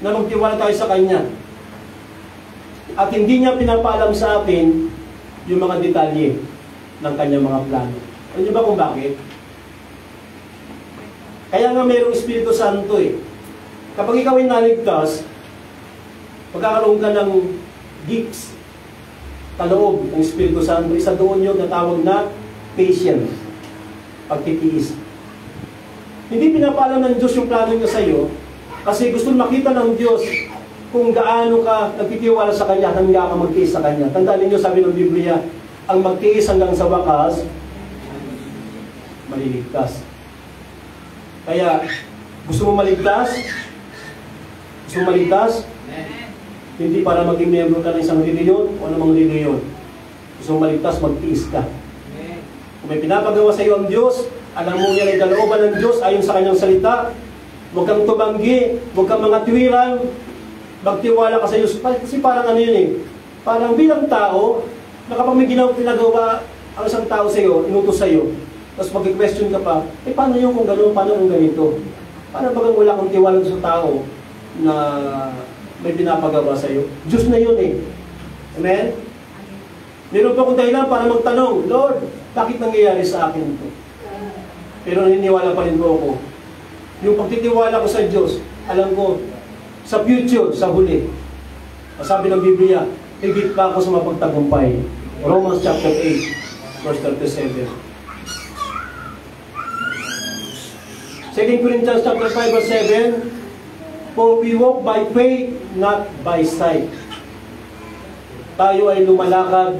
na magtiwala tayo sa Kanya. At hindi niya pinapaalam sa atin yung mga detalye ng Kanyang mga plano. Alam niyo ba kung bakit? Kaya nga mayroong Espiritu Santo eh. Kapag ikaw ay naligtas, pagkakaroon ka ng gifts, kaloob ng Espiritu Santo, isa doon yung natawag na patience, pagtitiis. Hindi pinapaalam ng Diyos yung plano niya sa iyo, kasi gusto makita ng Diyos kung gaano ka nagtitiwala sa Kanya, hanggang ka magtiis sa Kanya. Tandaan niyo, sabi ng Biblia, ang magtiis hanggang sa wakas, maliligtas. Kaya, gusto mo maligtas? Gusto mo maligtas? Hindi para maging miyembro ka ng isang reliyon o anumang reliyon. Gusto mo maligtas, magtiis ka. Kung may pinapagawa sa iyo ang Diyos, alam mo yan ay kalooban ng Diyos ayon sa Kanyang salita. Huwag kang tumanggi, huwag kang mga tuwiran, magtiwala ka sa Diyos. Kasi parang ano yun eh, parang bilang tao, na kapag may pinagawa ang isang tao sa iyo, inutos sa iyo, tapos mag-question ka pa, paano yun kung gano'n, paano kung ganito? Parang bagang wala kang tiwala sa tao na may pinapagawa sa iyo. Diyos na yun eh. Amen? Meron pa akong dahilan para magtanong, Lord, bakit nangyayari sa akin ito? Pero naniniwala pa rin po ako. Yung pagtitiwala ko sa Diyos, alam ko, sa future, sa huli. Sabi ng Biblia, higit pa ako sa mapagtagumpay. Romans chapter 8, verse 37. 2 Corinthians chapter 5, verse 7, for we walk by faith, not by sight. Tayo ay lumalakad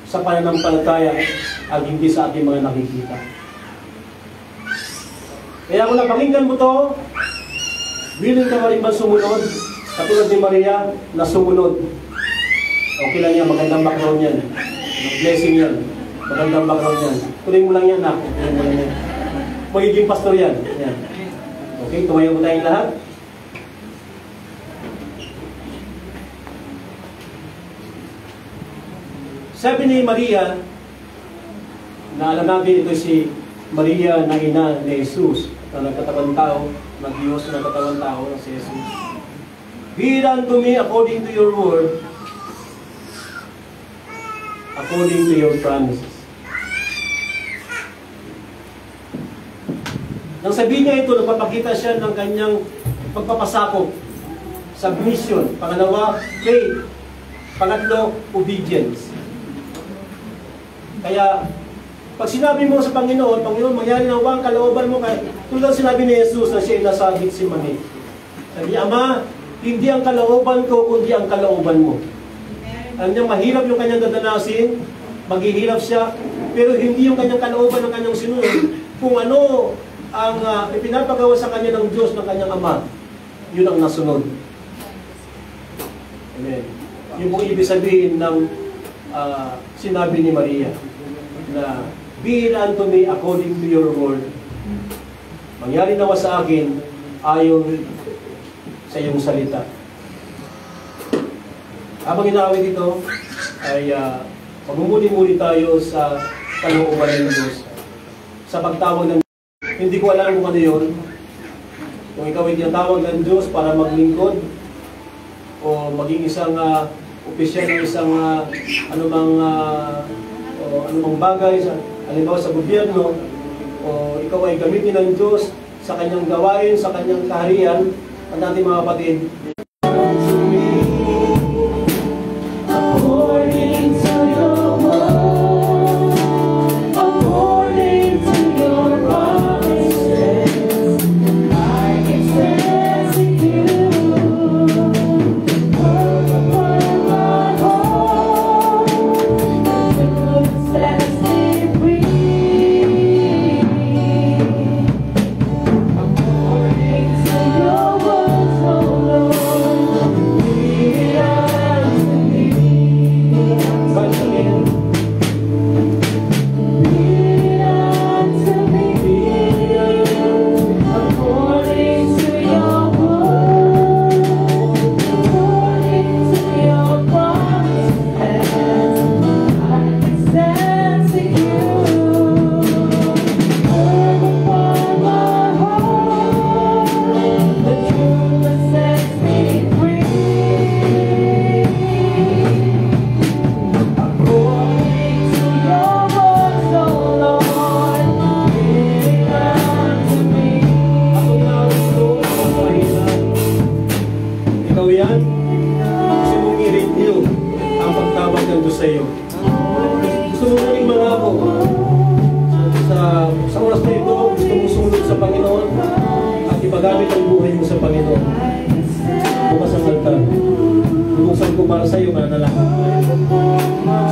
sa pananampalataya at hindi sa ating mga nakikita. Kaya kung napakinggan mo to, willing ka rin ba sumunod? Katulad ni Maria, na sumunod. Okay lang yan, magandang background yan. Blessing yan. Magandang background yan. Tuloy mo lang yan, ako. Tuloy mo lang yan. Magiging pastor yan. Yan. Okay, tumayo mo tayong lahat. Sabi ni Maria, na alam natin ito si Maria na ina ni Jesus, na nagkatawang tao, nag-Diyos na nagkatawang tao na si Jesus. Be it unto me according to your word, according to your promises. Nang sabihin niya ito, nagpapakita siya ng kanyang pagpapasakop, submission. Pangalawa, faith. Pangatlo, obedience. Kaya, pag sinabi mo sa Panginoon, Panginoon, mangyari ng ang kalooban mo, kaya tulad sinabi ni Jesus na siya nasa Gethsemane. Sabi niya, Ama, hindi ang kalooban ko, kundi ang kalooban mo. Alam niya, mahirap yung kanyang dadanasin, maghihirap siya, pero hindi yung kanyang kalooban ng kanyang sinunod, kung ano ang ipinapagawa sa kanya ng Diyos ng kanyang Ama, yun ang nasunod. Amen. Yung pong ibig sabihin ng sinabi ni Maria, na be it unto me according to your word. Mangyari nawa sa akin ayon sa iyong salita. Habang inaawit ito, ay magmumuli-muli tayo sa kalooban ng Diyos. Sa pagtawag ng hindi ko alam kung ano yun. Kung ikaw ay tinatawag ng Diyos para maglingkod o maging isang opisyal ng isang anumang bagay, halimbawa sa gobyerno, o ikaw ay gamitin ng Diyos sa kanyang gawain, sa kanyang kaharian, ang ating mga kapatid.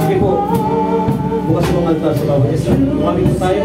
Sige po, bukas mo ang altar sa bawat isa. Lumapit po tayo.